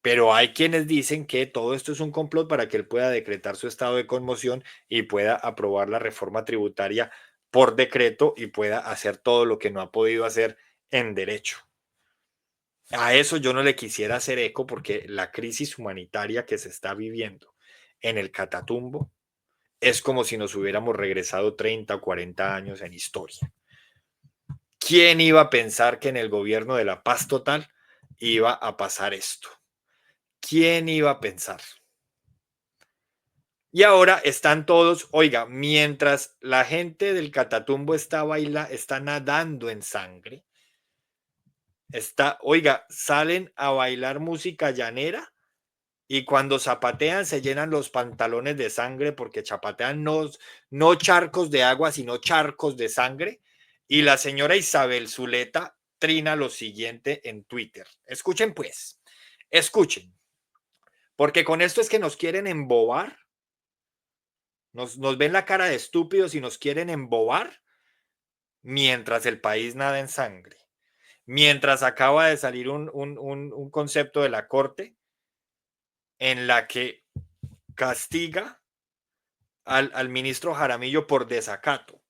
Pero hay quienes dicen que todo esto es un complot para que él pueda decretar su estado de conmoción y pueda aprobar la reforma tributaria por decreto y pueda hacer todo lo que no ha podido hacer en derecho. A eso yo no le quisiera hacer eco porque la crisis humanitaria que se está viviendo en el Catatumbo es como si nos hubiéramos regresado 30 o 40 años en historia. ¿Quién iba a pensar que en el gobierno de la paz total iba a pasar esto? ¿Quién iba a pensar? Y ahora están todos, oiga, mientras la gente del Catatumbo está nadando en sangre, oiga, salen a bailar música llanera y cuando zapatean se llenan los pantalones de sangre porque zapatean no charcos de agua, sino charcos de sangre. Y la señora Isabel Zuleta trina lo siguiente en Twitter. Escuchen pues, escuchen, porque con esto es que nos quieren embobar. Nos ven la cara de estúpidos y nos quieren embobar mientras el país nada en sangre. Mientras acaba de salir un concepto de la Corte en la que castiga al ministro Jaramillo por desacato,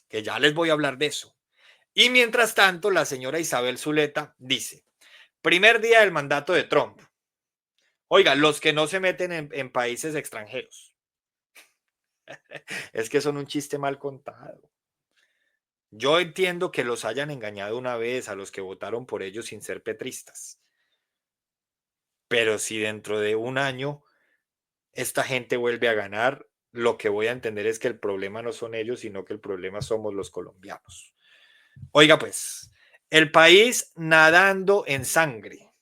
que ya les voy a hablar de eso. Y mientras tanto, la señora Isabel Zuleta dice, primer día del mandato de Trump. Oiga, los que no se meten en países extranjeros. Es que son un chiste mal contado. Yo entiendo que los hayan engañado una vez a los que votaron por ellos sin ser petristas. Pero si dentro de un año esta gente vuelve a ganar, lo que voy a entender es que el problema no son ellos, sino que el problema somos los colombianos. Oiga, pues, el país nadando en sangre.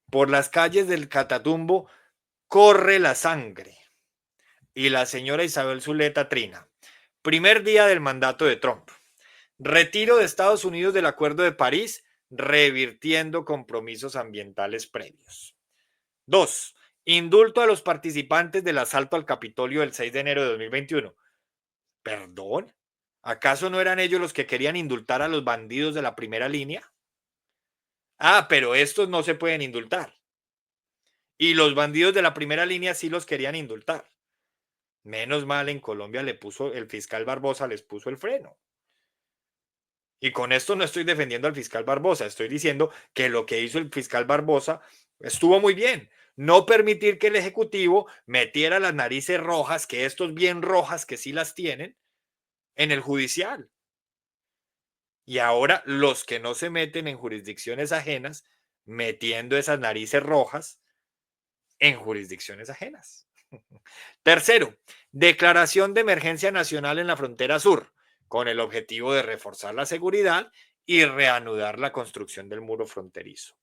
Por las calles del Catatumbo corre la sangre. Y la señora Isabel Zuleta trina. Primer día del mandato de Trump. Retiro de Estados Unidos del Acuerdo de París, revirtiendo compromisos ambientales previos. 2. Indulto a los participantes del asalto al Capitolio del 6 de enero de 2021. ¿Perdón? ¿Acaso no eran ellos los que querían indultar a los bandidos de la primera línea? Ah, pero estos no se pueden indultar. Y los bandidos de la primera línea sí los querían indultar. Menos mal en Colombia el fiscal Barbosa les puso el freno. Y con esto no estoy defendiendo al fiscal Barbosa, estoy diciendo que lo que hizo el fiscal Barbosa estuvo muy bien. No permitir que el Ejecutivo metiera las narices rojas, que estos bien rojas que sí las tienen, en el judicial. Y ahora los que no se meten en jurisdicciones ajenas, metiendo esas narices rojas en jurisdicciones ajenas. Tercero, declaración de emergencia nacional en la frontera sur, con el objetivo de reforzar la seguridad y reanudar la construcción del muro fronterizo.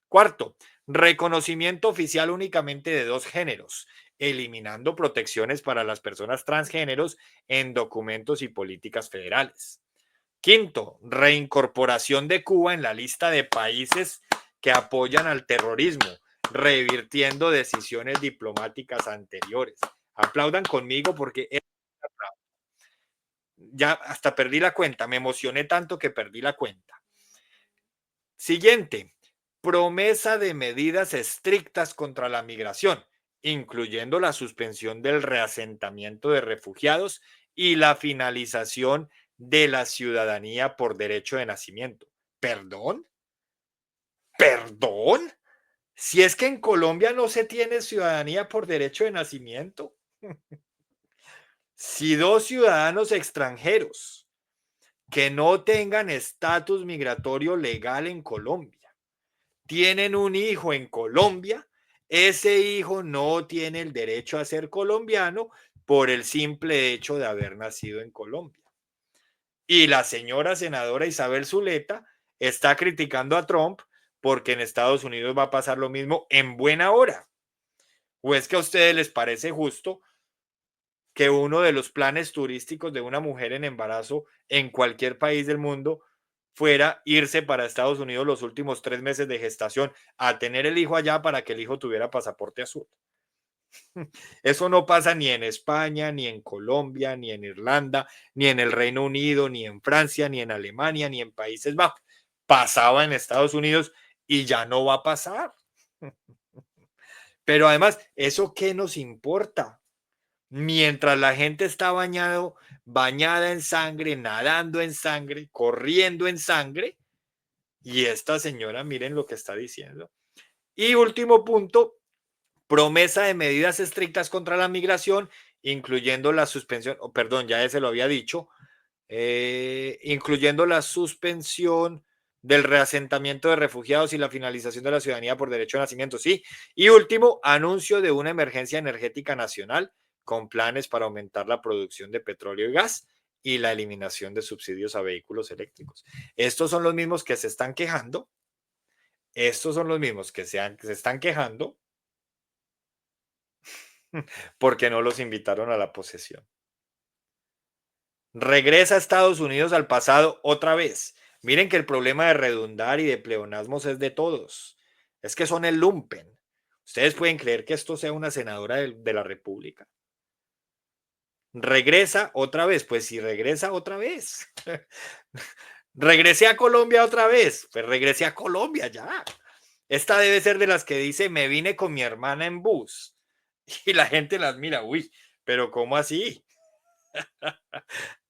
Cuarto, reconocimiento oficial únicamente de dos géneros, eliminando protecciones para las personas transgéneros en documentos y políticas federales. Quinto, reincorporación de Cuba en la lista de países que apoyan al terrorismo, revirtiendo decisiones diplomáticas anteriores. Aplaudan conmigo porque ya hasta perdí la cuenta, me emocioné tanto que perdí la cuenta. Siguiente, promesa de medidas estrictas contra la migración, incluyendo la suspensión del reasentamiento de refugiados y la finalización de la ciudadanía por derecho de nacimiento. ¿Perdón? ¿Perdón? Si es que en Colombia no se tiene ciudadanía por derecho de nacimiento. Si dos ciudadanos extranjeros que no tengan estatus migratorio legal en Colombia tienen un hijo en Colombia, ese hijo no tiene el derecho a ser colombiano por el simple hecho de haber nacido en Colombia. Y la señora senadora Isabel Zuleta está criticando a Trump porque en Estados Unidos va a pasar lo mismo en buena hora. ¿O es que a ustedes les parece justo que uno de los planes turísticos de una mujer en embarazo en cualquier país del mundo fuera irse para Estados Unidos los últimos 3 meses de gestación a tener el hijo allá para que el hijo tuviera pasaporte azul? Eso no pasa ni en España, ni en Colombia, ni en Irlanda, ni en el Reino Unido, ni en Francia, ni en Alemania, ni en Países Bajos. Pasaba en Estados Unidos y ya no va a pasar. Pero además, ¿eso qué nos importa? Mientras la gente está bañada en sangre, nadando en sangre, corriendo en sangre, y esta señora, miren lo que está diciendo. Y último punto, promesa de medidas estrictas contra la migración, incluyendo la suspensión, perdón, ya ese lo había dicho, incluyendo la suspensión del reasentamiento de refugiados y la finalización de la ciudadanía por derecho de nacimiento, sí. Y último, anuncio de una emergencia energética nacional con planes para aumentar la producción de petróleo y gas y la eliminación de subsidios a vehículos eléctricos. Estos son los mismos que se están quejando, estos son los mismos que se están quejando porque no los invitaron a la posesión. Regresa a Estados Unidos al pasado otra vez. Miren que el problema de redundar y de pleonasmos es de todos. Es que son el lumpen. ¿Ustedes pueden creer que esto sea una senadora de la República? Regresa otra vez. Pues si regresa otra vez. Regresé a Colombia otra vez. Pues regresé a Colombia ya. Esta debe ser de las que dice, me vine con mi hermana en bus. Y la gente las mira, uy, pero ¿cómo así?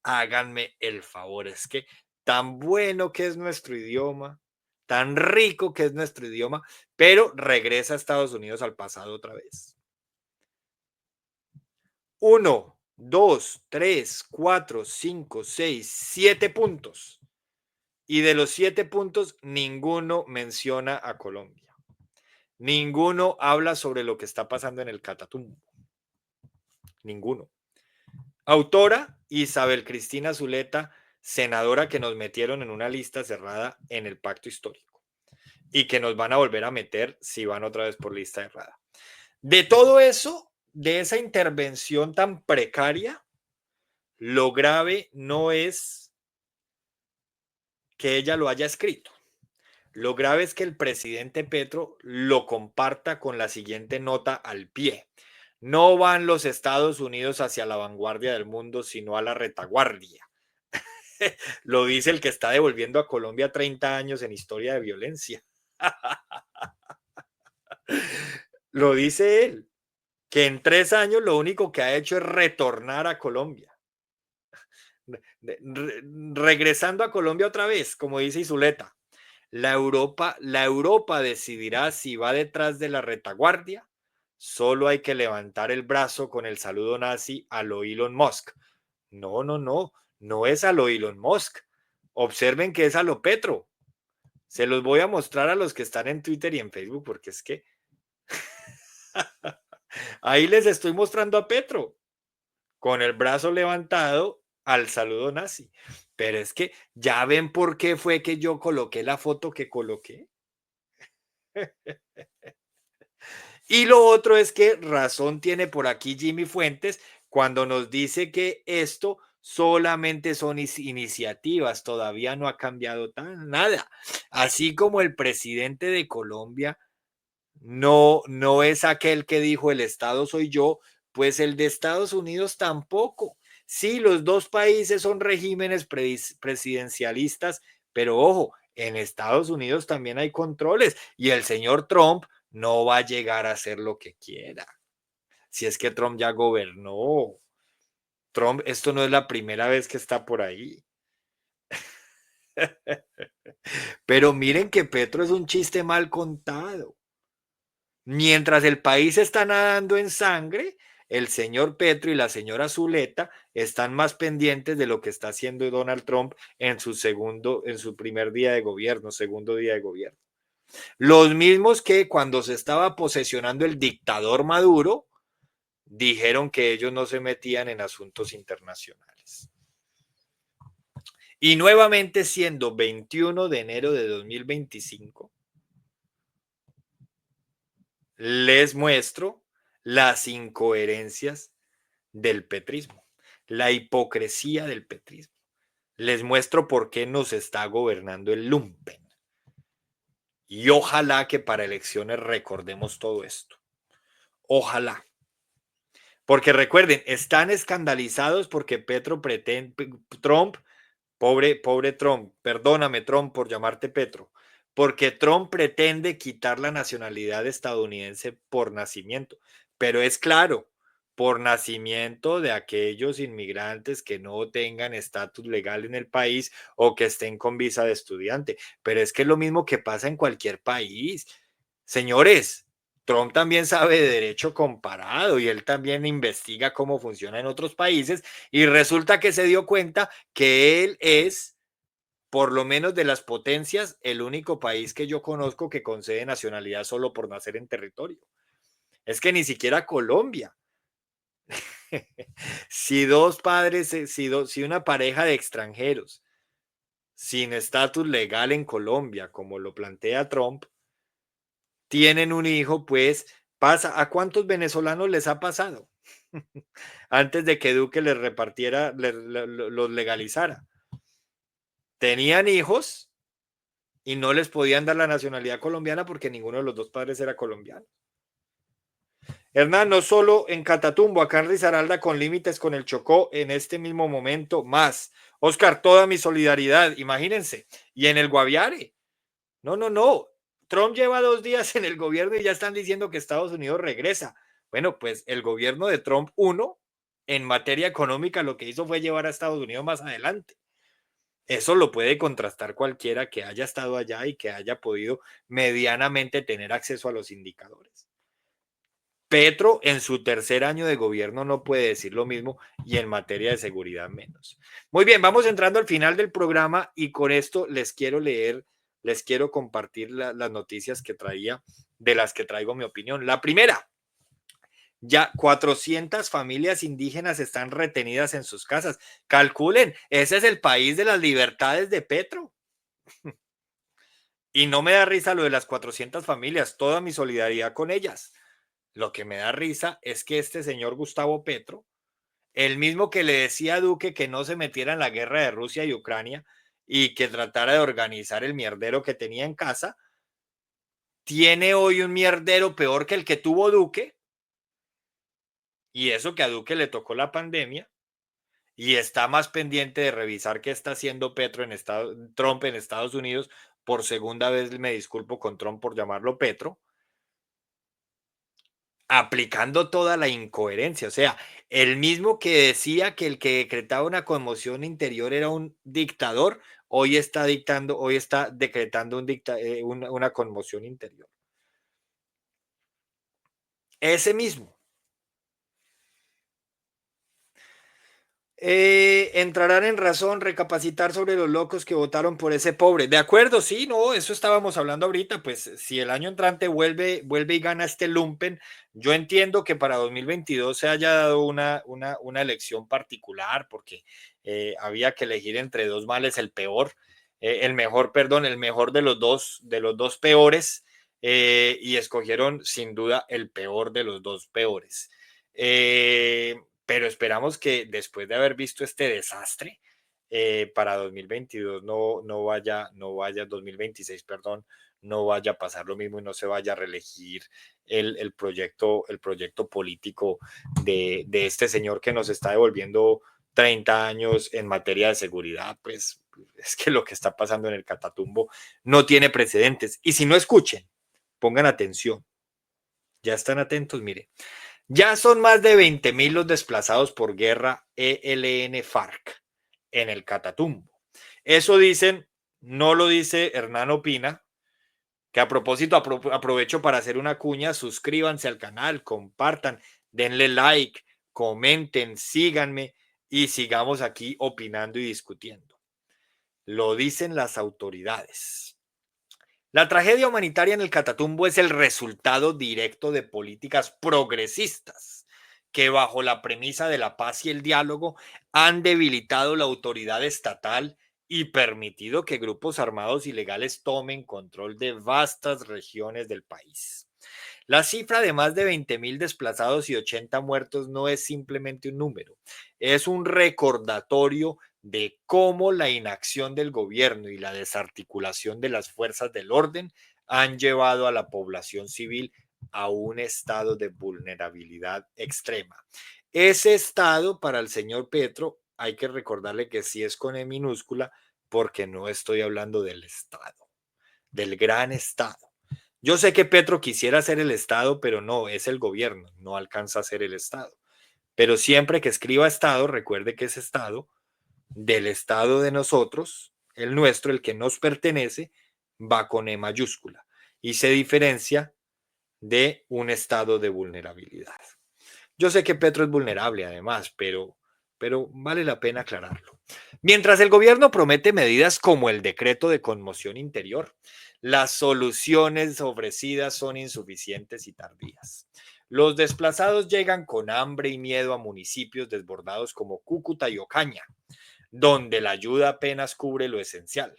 Háganme el favor, es que tan bueno que es nuestro idioma, tan rico que es nuestro idioma, pero regresa a Estados Unidos al pasado otra vez. 1, 2, 3, 4, 5, 6, 7 puntos. Y de los 7 puntos, ninguno menciona a Colombia. Ninguno habla sobre lo que está pasando en el Catatumbo. Ninguno. Autora Isabel Cristina Zuleta, senadora que nos metieron en una lista cerrada en el pacto histórico y que nos van a volver a meter si van otra vez por lista cerrada. De todo eso, de esa intervención tan precaria, lo grave no es que ella lo haya escrito. Lo grave es que el presidente Petro lo comparta con la siguiente nota al pie. No van los Estados Unidos hacia la vanguardia del mundo, sino a la retaguardia. Lo dice el que está devolviendo a Colombia 30 años en historia de violencia. Lo dice él, que en 3 años lo único que ha hecho es retornar a Colombia. Regresando a Colombia otra vez, como dice Zuleta. La Europa decidirá si va detrás de la retaguardia. Solo hay que levantar el brazo con el saludo nazi a lo Elon Musk. No, no, no, no es a lo Elon Musk. Observen que es a lo Petro. Se los voy a mostrar a los que están en Twitter y en Facebook porque es que ahí les estoy mostrando a Petro con el brazo levantado al saludo nazi. Pero es que ya ven por qué fue que yo coloqué la foto que coloqué. Y lo otro es que razón tiene por aquí Jimmy Fuentes cuando nos dice que esto solamente son iniciativas, todavía no ha cambiado nada. Así como el presidente de Colombia no es aquel que dijo el Estado soy yo, pues el de Estados Unidos tampoco. Sí, los dos países son regímenes presidencialistas, pero ojo, en Estados Unidos también hay controles y el señor Trump no va a llegar a hacer lo que quiera. Si es que Trump ya gobernó. Trump, esto no es la primera vez que está por ahí. Pero miren que Petro es un chiste mal contado. Mientras el país está nadando en sangre, el señor Petro y la señora Zuleta están más pendientes de lo que está haciendo Donald Trump en su primer día de gobierno, segundo día de gobierno. Los mismos que cuando se estaba posesionando el dictador Maduro, dijeron que ellos no se metían en asuntos internacionales. Y nuevamente siendo 21 de enero de 2025, les muestro las incoherencias del petrismo, la hipocresía del petrismo. Les muestro por qué nos está gobernando el lumpen. Y ojalá que para elecciones recordemos todo esto. Ojalá. Porque recuerden, están escandalizados porque Trump, pobre Trump, perdóname Trump por llamarte Petro, porque Trump pretende quitar la nacionalidad estadounidense por nacimiento, pero es claro, por nacimiento de aquellos inmigrantes que no tengan estatus legal en el país o que estén con visa de estudiante, pero es que es lo mismo que pasa en cualquier país. Señores, Trump también sabe de derecho comparado y él también investiga cómo funciona en otros países y resulta que se dio cuenta que él es, por lo menos de las potencias, el único país que yo conozco que concede nacionalidad solo por nacer en territorio. Es que ni siquiera Colombia. Si dos padres, si una pareja de extranjeros sin estatus legal en Colombia, como lo plantea Trump, tienen un hijo, pues pasa. ¿A cuántos venezolanos les ha pasado? Antes de que Duque les repartiera, los legalizara. Tenían hijos y no les podían dar la nacionalidad colombiana porque ninguno de los dos padres era colombiano. Hernán, no solo en Catatumbo, acá en Risaralda con límites con el Chocó en este mismo momento más. Oscar, toda mi solidaridad, imagínense. Y en el Guaviare. No. Trump lleva 2 días en el gobierno y ya están diciendo que Estados Unidos regresa. Bueno, pues el gobierno de Trump 1, en materia económica, lo que hizo fue llevar a Estados Unidos más adelante. Eso lo puede contrastar cualquiera que haya estado allá y que haya podido medianamente tener acceso a los indicadores. Petro en su tercer año de gobierno no puede decir lo mismo y en materia de seguridad menos. Muy bien, vamos entrando al final del programa y con esto les quiero compartir las noticias que traía, de las que traigo mi opinión. La primera, ya 400 familias indígenas están retenidas en sus casas. Calculen, ese es el país de las libertades de Petro. Y no me da risa lo de las 400 familias, toda mi solidaridad con ellas. Lo que me da risa es que este señor Gustavo Petro, el mismo que le decía a Duque que no se metiera en la guerra de Rusia y Ucrania y que tratara de organizar el mierdero que tenía en casa, tiene hoy un mierdero peor que el que tuvo Duque, y eso que a Duque le tocó la pandemia, y está más pendiente de revisar qué está haciendo Trump en Estados Unidos. Por segunda vez me disculpo con Trump por llamarlo Petro, aplicando toda la incoherencia. O sea, el mismo que decía que el que decretaba una conmoción interior era un dictador, hoy está decretando una conmoción interior. Ese mismo. Entrarán en razón, recapacitar sobre los locos que votaron por ese pobre. De acuerdo, sí, no, eso estábamos hablando ahorita, pues si el año entrante vuelve y gana este lumpen, yo entiendo que para 2022 se haya dado una elección particular, porque había que elegir entre dos males el peor, el mejor, perdón, el mejor de los dos peores, y escogieron sin duda el peor de los dos peores. Pero esperamos que después de haber visto este desastre, para 2022 2026, perdón, no vaya a pasar lo mismo y no se vaya a reelegir el proyecto político de este señor que nos está devolviendo 30 años en materia de seguridad. Pues es que lo que está pasando en el Catatumbo no tiene precedentes. Y si no escuchen, pongan atención. Ya están atentos, mire. Ya son más de 20.000 los desplazados por guerra ELN-FARC en el Catatumbo. Eso dicen, no lo dice Hernán Opina, que a propósito aprovecho para hacer una cuña, suscríbanse al canal, compartan, denle like, comenten, síganme y sigamos aquí opinando y discutiendo. Lo dicen las autoridades. La tragedia humanitaria en el Catatumbo es el resultado directo de políticas progresistas que bajo la premisa de la paz y el diálogo han debilitado la autoridad estatal y permitido que grupos armados ilegales tomen control de vastas regiones del país. La cifra de más de 20.000 desplazados y 80 muertos no es simplemente un número, es un recordatorio de cómo la inacción del gobierno y la desarticulación de las fuerzas del orden han llevado a la población civil a un estado de vulnerabilidad extrema. Ese estado para el señor Petro hay que recordarle que sí es con E minúscula, porque no estoy hablando del estado, del gran estado. Yo sé que Petro quisiera ser el estado, pero no, es el gobierno, no alcanza a ser el estado. Pero siempre que escriba estado, recuerde que es estado del estado de nosotros, el nuestro, el que nos pertenece, va con E mayúscula y se diferencia de un estado de vulnerabilidad. Yo sé que Petro es vulnerable además, pero vale la pena aclararlo. Mientras el gobierno promete medidas como el decreto de conmoción interior, las soluciones ofrecidas son insuficientes y tardías. Los desplazados llegan con hambre y miedo a municipios desbordados como Cúcuta y Ocaña, donde la ayuda apenas cubre lo esencial.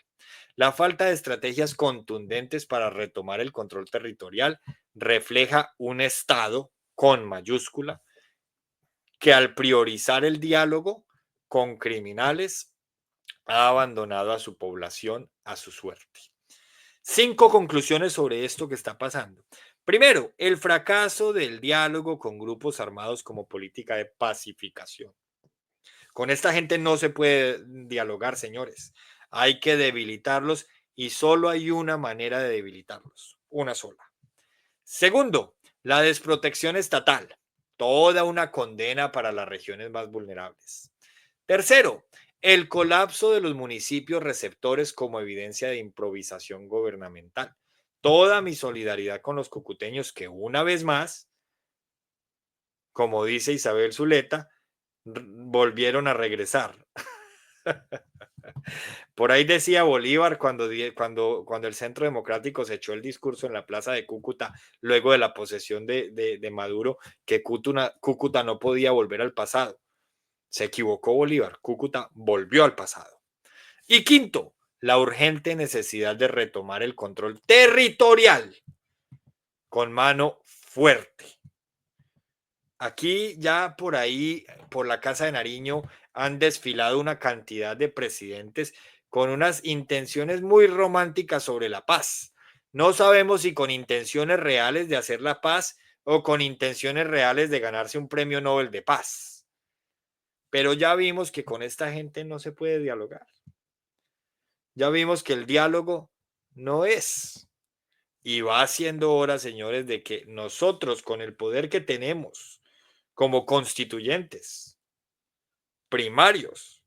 La falta de estrategias contundentes para retomar el control territorial refleja un Estado con mayúscula que al priorizar el diálogo con criminales ha abandonado a su población a su suerte. 5 conclusiones sobre esto que está pasando. Primero, el fracaso del diálogo con grupos armados como política de pacificación. Con esta gente no se puede dialogar, señores. Hay que debilitarlos y solo hay una manera de debilitarlos, una sola. Segundo, la desprotección estatal, toda una condena para las regiones más vulnerables. Tercero, el colapso de los municipios receptores como evidencia de improvisación gubernamental. Toda mi solidaridad con los cucuteños que una vez más, como dice Isabel Zuleta, volvieron a regresar. Por ahí decía Bolívar cuando el Centro Democrático se echó el discurso en la plaza de Cúcuta luego de la posesión de Maduro, que Cúcuta no podía volver al pasado. Se equivocó Bolívar, Cúcuta volvió al pasado. Y quinto, la urgente necesidad de retomar el control territorial con mano fuerte. Aquí ya por ahí, por la Casa de Nariño, han desfilado una cantidad de presidentes con unas intenciones muy románticas sobre la paz. No sabemos si con intenciones reales de hacer la paz o con intenciones reales de ganarse un premio Nobel de paz. Pero ya vimos que con esta gente no se puede dialogar. Ya vimos que el diálogo no es. Y va siendo hora, señores, de que nosotros, con el poder que tenemos como constituyentes primarios,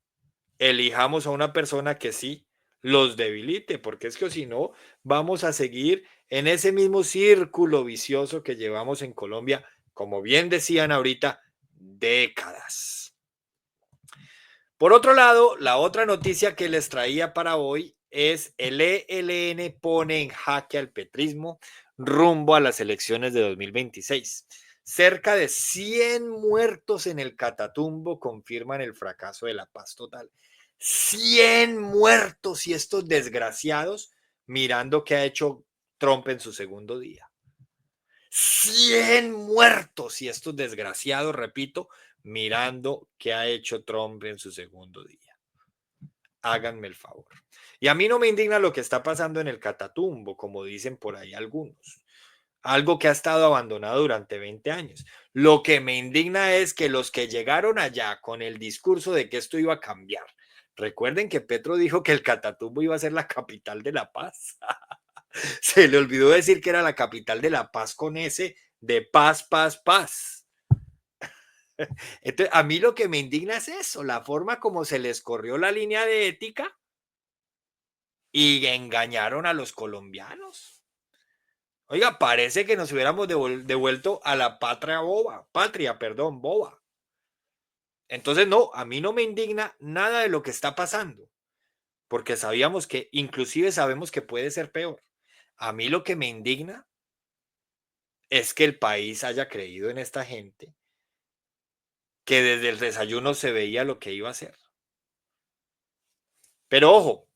elijamos a una persona que sí los debilite, porque es que si no, vamos a seguir en ese mismo círculo vicioso que llevamos en Colombia, como bien decían ahorita, décadas. Por otro lado, la otra noticia que les traía para hoy es el ELN pone en jaque al petrismo rumbo a las elecciones de 2026. Cerca de 100 muertos en el Catatumbo confirman el fracaso de la paz total. 100 muertos y estos desgraciados mirando qué ha hecho Trump en su segundo día. 100 muertos y estos desgraciados, repito, mirando qué ha hecho Trump en su segundo día. Háganme el favor. Y a mí no me indigna lo que está pasando en el Catatumbo, como dicen por ahí algunos. Algo que ha estado abandonado durante 20 años. Lo que me indigna es que los que llegaron allá con el discurso de que esto iba a cambiar. Recuerden que Petro dijo que el Catatumbo iba a ser la capital de la paz. Se le olvidó decir que era la capital de la paz con ese de paz, paz, paz. Entonces, a mí lo que me indigna es eso, la forma como se les corrió la línea de ética y engañaron a los colombianos. Oiga, parece que nos hubiéramos devuelto a la patria, boba. Entonces, no, a mí no me indigna nada de lo que está pasando, porque sabíamos que, inclusive sabemos que puede ser peor. A mí lo que me indigna es que el país haya creído en esta gente, que desde el desayuno se veía lo que iba a hacer. Pero ojo,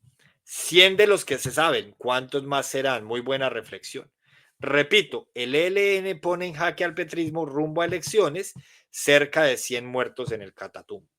100 de los que se saben, ¿cuántos más serán? Muy buena reflexión. Repito, el ELN pone en jaque al petrismo rumbo a elecciones, cerca de 100 muertos en el Catatumbo.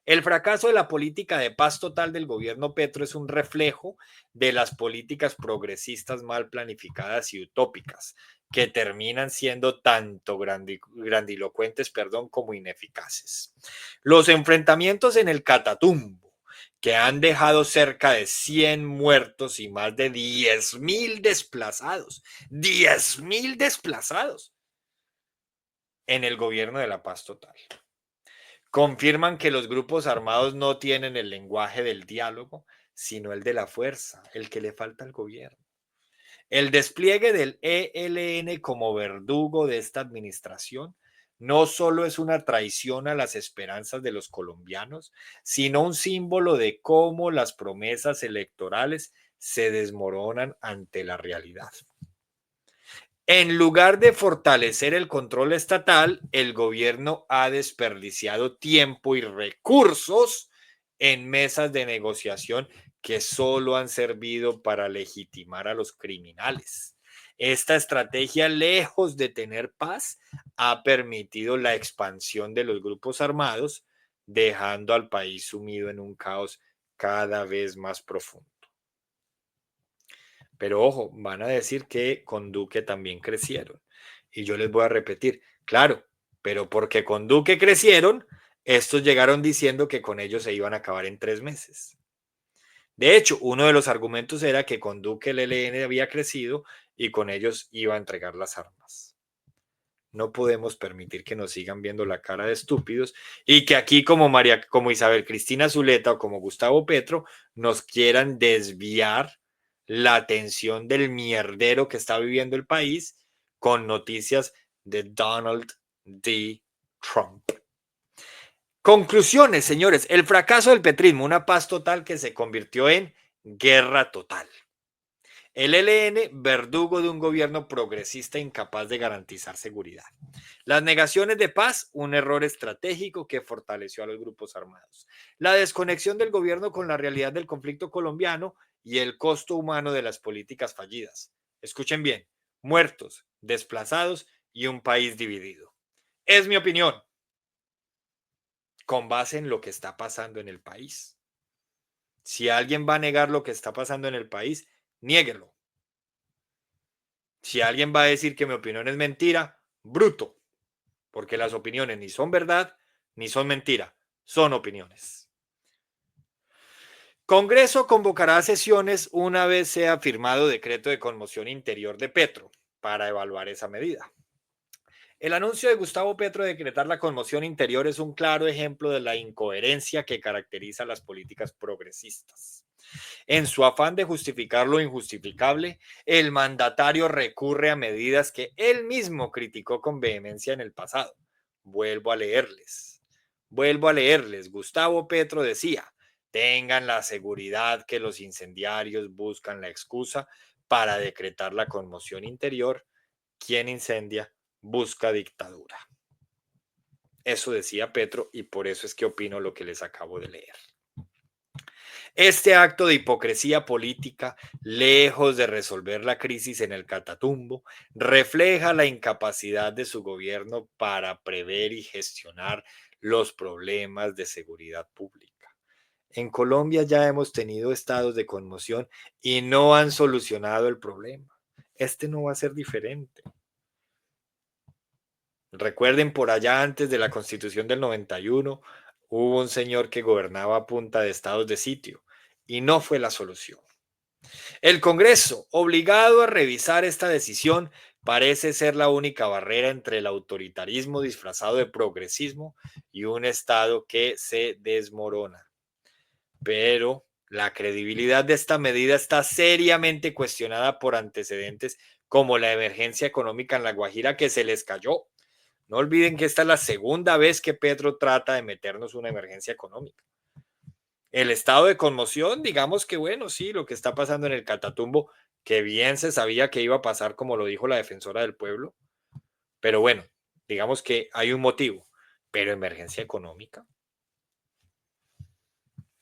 El fracaso de la política de paz total del gobierno Petro es un reflejo de las políticas progresistas mal planificadas y utópicas, que terminan siendo tanto grandilocuentes, como ineficaces. Los enfrentamientos en el Catatumbo, que han dejado cerca de 100 muertos y más de 10.000 desplazados, 10.000 desplazados en el gobierno de la paz total. Confirman que los grupos armados no tienen el lenguaje del diálogo, sino el de la fuerza, el que le falta al gobierno. El despliegue del ELN como verdugo de esta administración no solo es una traición a las esperanzas de los colombianos, sino un símbolo de cómo las promesas electorales se desmoronan ante la realidad. En lugar de fortalecer el control estatal, el gobierno ha desperdiciado tiempo y recursos en mesas de negociación que solo han servido para legitimar a los criminales. Esta estrategia, lejos de tener paz, ha permitido la expansión de los grupos armados, dejando al país sumido en un caos cada vez más profundo. Pero ojo, van a decir que con Duque también crecieron. Y yo les voy a repetir, claro, pero porque con Duque crecieron, estos llegaron diciendo que con ellos se iban a acabar en 3 meses. De hecho, uno de los argumentos era que con Duque el ELN había crecido y con ellos iba a entregar las armas. No podemos permitir que nos sigan viendo la cara de estúpidos y que aquí como Isabel Cristina Zuleta o como Gustavo Petro nos quieran desviar la atención del mierdero que está viviendo el país con noticias de Donald D. Trump. Conclusiones, señores. El fracaso del petrismo, una paz total que se convirtió en guerra total. El ELN, verdugo de un gobierno progresista incapaz de garantizar seguridad. Las negaciones de paz, un error estratégico que fortaleció a los grupos armados. La desconexión del gobierno con la realidad del conflicto colombiano y el costo humano de las políticas fallidas. Escuchen bien, muertos, desplazados y un país dividido. Es mi opinión, con base en lo que está pasando en el país. Si alguien va a negar lo que está pasando en el país, niéguelo. Si alguien va a decir que mi opinión es mentira, bruto, porque las opiniones ni son verdad ni son mentira, son opiniones. Congreso convocará sesiones una vez sea firmado decreto de conmoción interior de Petro para evaluar esa medida. El anuncio de Gustavo Petro de decretar la conmoción interior es un claro ejemplo de la incoherencia que caracteriza las políticas progresistas. En su afán de justificar lo injustificable, el mandatario recurre a medidas que él mismo criticó con vehemencia en el pasado. Vuelvo a leerles. Gustavo Petro decía, tengan la seguridad que los incendiarios buscan la excusa para decretar la conmoción interior. Quien incendia busca dictadura. Eso decía Petro y por eso es que opino lo que les acabo de leer. Este acto de hipocresía política, lejos de resolver la crisis en el Catatumbo, refleja la incapacidad de su gobierno para prever y gestionar los problemas de seguridad pública. En Colombia ya hemos tenido estados de conmoción y no han solucionado el problema. Este no va a ser diferente. Recuerden, por allá antes de la Constitución del 91, hubo un señor que gobernaba a punta de estados de sitio y no fue la solución. El Congreso, obligado a revisar esta decisión, parece ser la única barrera entre el autoritarismo disfrazado de progresismo y un Estado que se desmorona. Pero la credibilidad de esta medida está seriamente cuestionada por antecedentes como la emergencia económica en La Guajira que se les cayó. No olviden que esta es la segunda vez que Petro trata de meternos una emergencia económica. El estado de conmoción, digamos que bueno, sí, lo que está pasando en el Catatumbo, que bien se sabía que iba a pasar, como lo dijo la defensora del pueblo, pero bueno, digamos que hay un motivo, pero emergencia económica.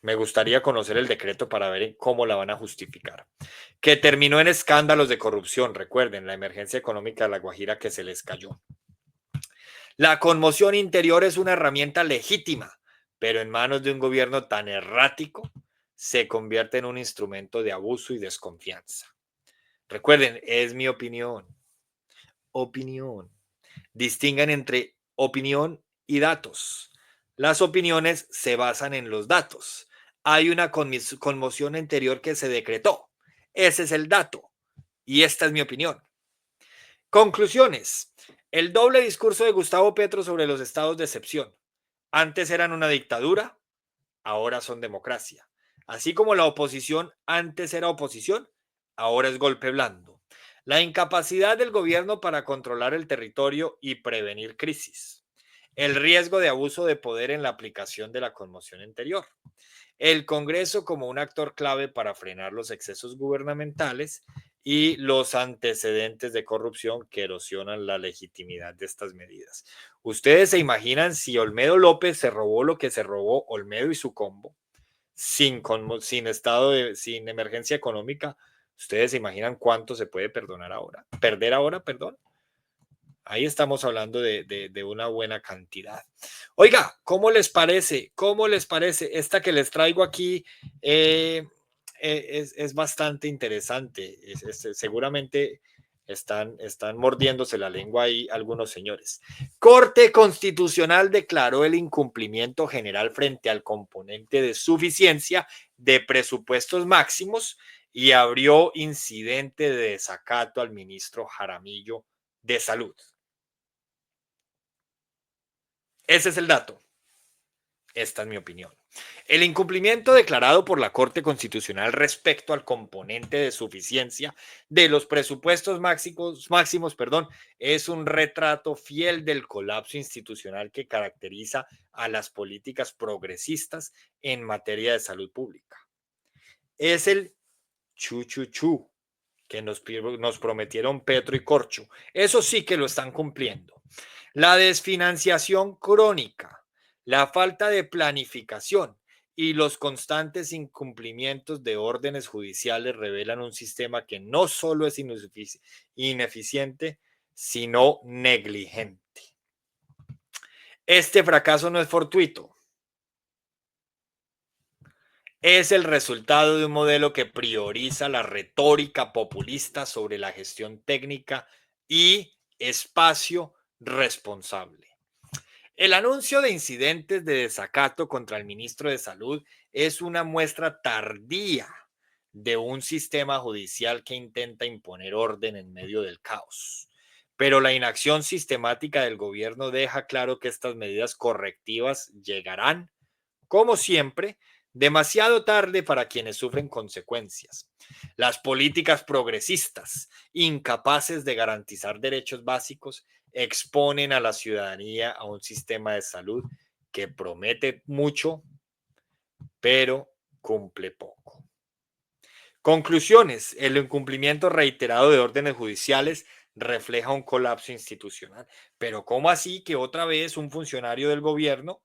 Me gustaría conocer el decreto para ver cómo la van a justificar. Que terminó en escándalos de corrupción, recuerden, la emergencia económica de La Guajira que se les cayó. La conmoción interior es una herramienta legítima, pero en manos de un gobierno tan errático se convierte en un instrumento de abuso y desconfianza. Recuerden, es mi opinión. Opinión. Distingan entre opinión y datos. Las opiniones se basan en los datos. Hay una conmoción interior que se decretó. Ese es el dato. Y esta es mi opinión. Conclusiones. El doble discurso de Gustavo Petro sobre los estados de excepción. Antes eran una dictadura, ahora son democracia. Así como la oposición antes era oposición, ahora es golpe blando. La incapacidad del gobierno para controlar el territorio y prevenir crisis. El riesgo de abuso de poder en la aplicación de la conmoción interior. El Congreso como un actor clave para frenar los excesos gubernamentales y los antecedentes de corrupción que erosionan la legitimidad de estas medidas. ¿Ustedes se imaginan si Olmedo López se robó lo que se robó Olmedo y su combo sin emergencia económica? ¿Ustedes se imaginan cuánto se puede perder ahora, perdón? Ahí estamos hablando de una buena cantidad. Oiga, ¿cómo les parece? ¿Cómo les parece? Esta que les traigo aquí es bastante interesante. Seguramente están mordiéndose la lengua ahí algunos señores. Corte Constitucional declaró el incumplimiento general frente al componente de suficiencia de presupuestos máximos y abrió incidente de desacato al ministro Jaramillo de Salud. Ese es el dato. Esta es mi opinión. El incumplimiento declarado por la Corte Constitucional respecto al componente de suficiencia de los presupuestos máximos, es un retrato fiel del colapso institucional que caracteriza a las políticas progresistas en materia de salud pública. Es el chu que nos prometieron Petro y Corcho. Eso sí que lo están cumpliendo. La desfinanciación crónica, la falta de planificación y los constantes incumplimientos de órdenes judiciales revelan un sistema que no solo es ineficiente, sino negligente. Este fracaso no es fortuito. Es el resultado de un modelo que prioriza la retórica populista sobre la gestión técnica y espacio responsable. El anuncio de incidentes de desacato contra el ministro de Salud es una muestra tardía de un sistema judicial que intenta imponer orden en medio del caos. Pero la inacción sistemática del gobierno deja claro que estas medidas correctivas llegarán, como siempre, demasiado tarde para quienes sufren consecuencias. Las políticas progresistas, incapaces de garantizar derechos básicos, exponen a la ciudadanía a un sistema de salud que promete mucho, pero cumple poco. Conclusiones. El incumplimiento reiterado de órdenes judiciales refleja un colapso institucional. Pero ¿cómo así que otra vez un funcionario del gobierno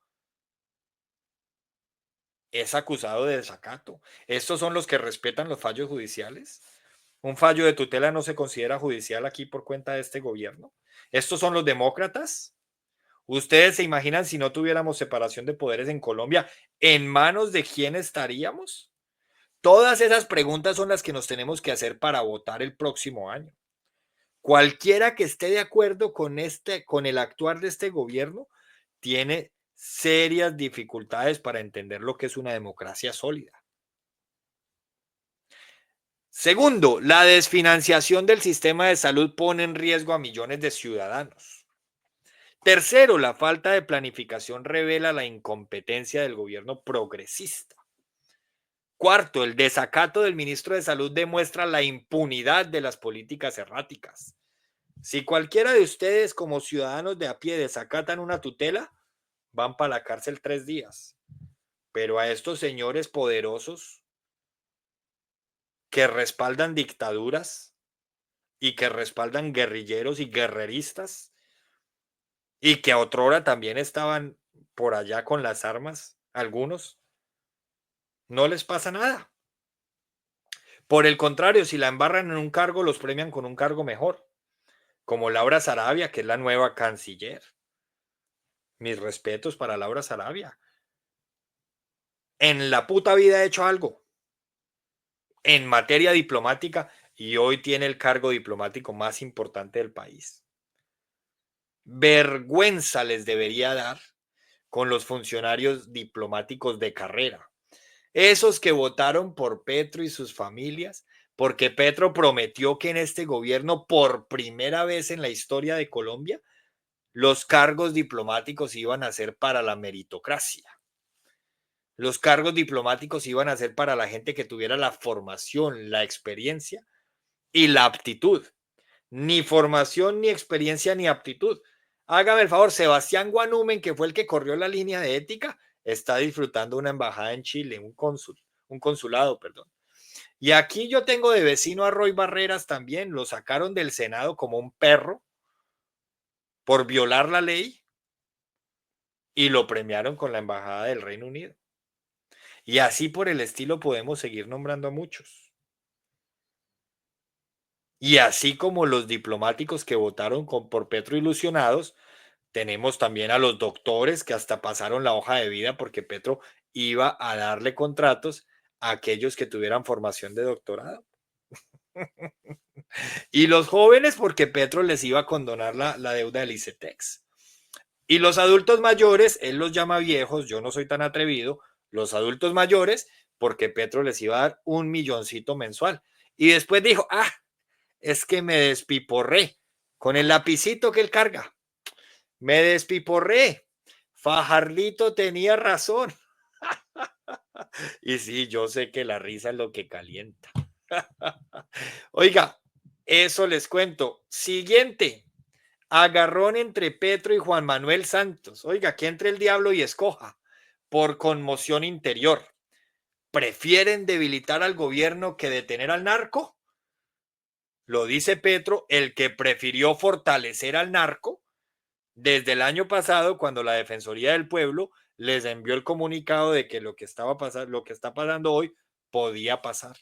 es acusado de desacato. ¿Estos son los que respetan los fallos judiciales? ¿Un fallo de tutela no se considera judicial aquí por cuenta de este gobierno? ¿Estos son los demócratas? ¿Ustedes se imaginan si no tuviéramos separación de poderes en Colombia, en manos de quién estaríamos? Todas esas preguntas son las que nos tenemos que hacer para votar el próximo año. Cualquiera que esté de acuerdo con el actuar de este gobierno, tiene serias dificultades para entender lo que es una democracia sólida. Segundo, la desfinanciación del sistema de salud pone en riesgo a millones de ciudadanos. Tercero, la falta de planificación revela la incompetencia del gobierno progresista. Cuarto, el desacato del ministro de Salud demuestra la impunidad de las políticas erráticas. Si cualquiera de ustedes como ciudadanos de a pie desacatan una tutela, van para la cárcel 3 días. Pero a estos señores poderosos que respaldan dictaduras y que respaldan guerrilleros y guerreristas y que otrora también estaban por allá con las armas, algunos, no les pasa nada. Por el contrario, si la embarran en un cargo, los premian con un cargo mejor, como Laura Sarabia, que es la nueva canciller. Mis respetos para Laura Sarabia. En la puta vida ha hecho algo en materia diplomática y hoy tiene el cargo diplomático más importante del país. Vergüenza les debería dar con los funcionarios diplomáticos de carrera. Esos que votaron por Petro y sus familias, porque Petro prometió que en este gobierno, por primera vez en la historia de Colombia, los cargos diplomáticos iban a ser para la meritocracia. Los cargos diplomáticos iban a ser para la gente que tuviera la formación, la experiencia y la aptitud. Ni formación, ni experiencia, ni aptitud. Hágame el favor, Sebastián Guanumen, que fue el que corrió la línea de ética, está disfrutando una embajada en Chile, un consulado, perdón. Y aquí yo tengo de vecino a Roy Barreras también, lo sacaron del Senado como un perro por violar la ley y lo premiaron con la embajada del Reino Unido. Y así por el estilo podemos seguir nombrando a muchos. Y así como los diplomáticos que votaron por Petro ilusionados, tenemos también a los doctores que hasta pasaron la hoja de vida porque Petro iba a darle contratos a aquellos que tuvieran formación de doctorado. Y los jóvenes porque Petro les iba a condonar la deuda del ICETEX. Y los adultos mayores, él los llama viejos, yo no soy tan atrevido, los adultos mayores porque Petro les iba a dar 1 milloncito mensual. Y después dijo, es que me despiporré con el lapicito que él carga. Me despiporré. Fajarlito tenía razón. Y sí, yo sé que la risa es lo que calienta. Oiga, eso les cuento. Siguiente. Agarrón entre Petro y Juan Manuel Santos. Oiga, que entre el diablo y escoja. Por conmoción interior. ¿Prefieren debilitar al gobierno que detener al narco? Lo dice Petro, el que prefirió fortalecer al narco desde el año pasado, cuando la Defensoría del Pueblo les envió el comunicado de que lo que está pasando hoy podía pasar.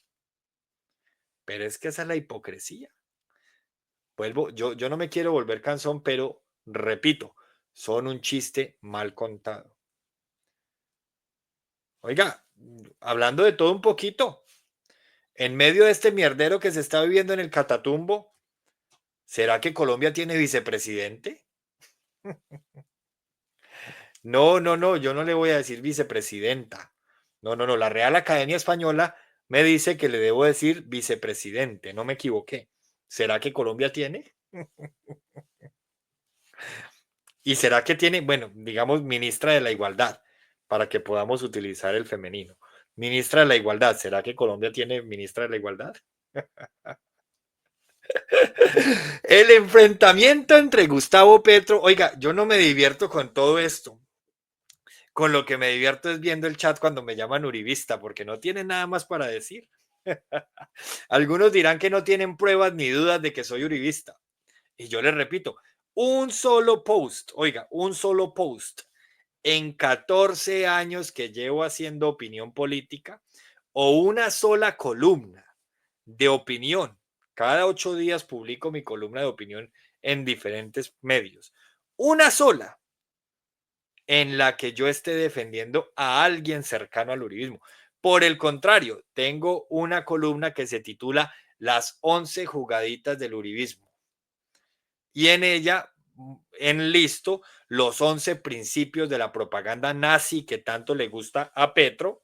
Pero es que esa es la hipocresía. Yo no me quiero volver cansón, pero repito, son un chiste mal contado. Oiga, hablando de todo un poquito, en medio de este mierdero que se está viviendo en el Catatumbo, ¿será que Colombia tiene vicepresidente? No, no, no, yo no le voy a decir vicepresidenta. No, no, no, la Real Academia Española me dice que le debo decir vicepresidente, no me equivoqué. ¿Será que Colombia tiene? ¿Y será que tiene, bueno, digamos, ministra de la Igualdad, para que podamos utilizar el femenino? Ministra de la Igualdad, ¿será que Colombia tiene ministra de la Igualdad? El enfrentamiento entre Gustavo Petro, oiga, yo no me divierto con todo esto. Con lo que me divierto es viendo el chat cuando me llaman uribista, porque no tienen nada más para decir. Algunos dirán que no tienen pruebas ni dudas de que soy uribista. Y yo les repito, un solo post, oiga, un solo post en 14 años que llevo haciendo opinión política o una sola columna de opinión. Cada 8 días publico mi columna de opinión en diferentes medios. Una sola en la que yo esté defendiendo a alguien cercano al uribismo. Por el contrario, tengo una columna que se titula Las 11 jugaditas del uribismo. Y en ella enlisto los 11 principios de la propaganda nazi que tanto le gusta a Petro.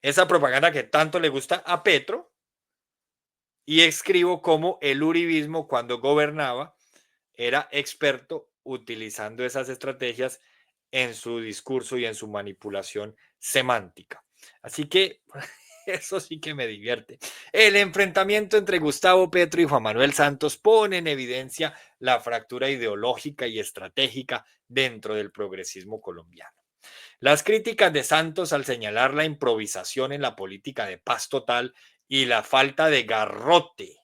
Esa propaganda que tanto le gusta a Petro. Y escribo cómo el uribismo, cuando gobernaba, era experto utilizando esas estrategias en su discurso y en su manipulación semántica. Así que eso sí que me divierte. El enfrentamiento entre Gustavo Petro y Juan Manuel Santos pone en evidencia la fractura ideológica y estratégica dentro del progresismo colombiano. Las críticas de Santos al señalar la improvisación en la política de paz total y la falta de garrote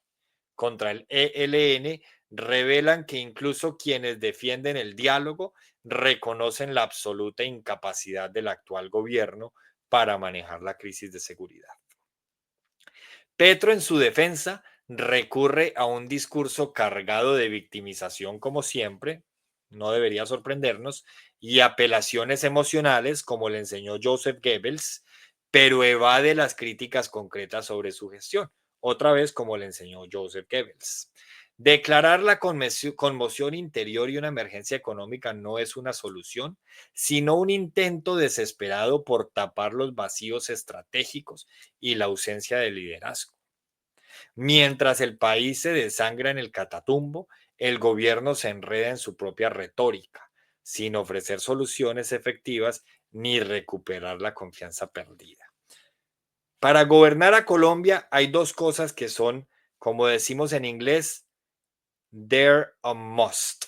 contra el ELN revelan que incluso quienes defienden el diálogo reconocen la absoluta incapacidad del actual gobierno para manejar la crisis de seguridad. Petro, en su defensa, recurre a un discurso cargado de victimización, como siempre, no debería sorprendernos, y apelaciones emocionales, como le enseñó Joseph Goebbels, pero evade las críticas concretas sobre su gestión, otra vez como le enseñó Joseph Goebbels. Declarar la conmoción interior y una emergencia económica no es una solución, sino un intento desesperado por tapar los vacíos estratégicos y la ausencia de liderazgo. Mientras el país se desangra en el catatumbo, el gobierno se enreda en su propia retórica, sin ofrecer soluciones efectivas ni recuperar la confianza perdida. Para gobernar a Colombia hay dos cosas que son, como decimos en inglés, they're a must.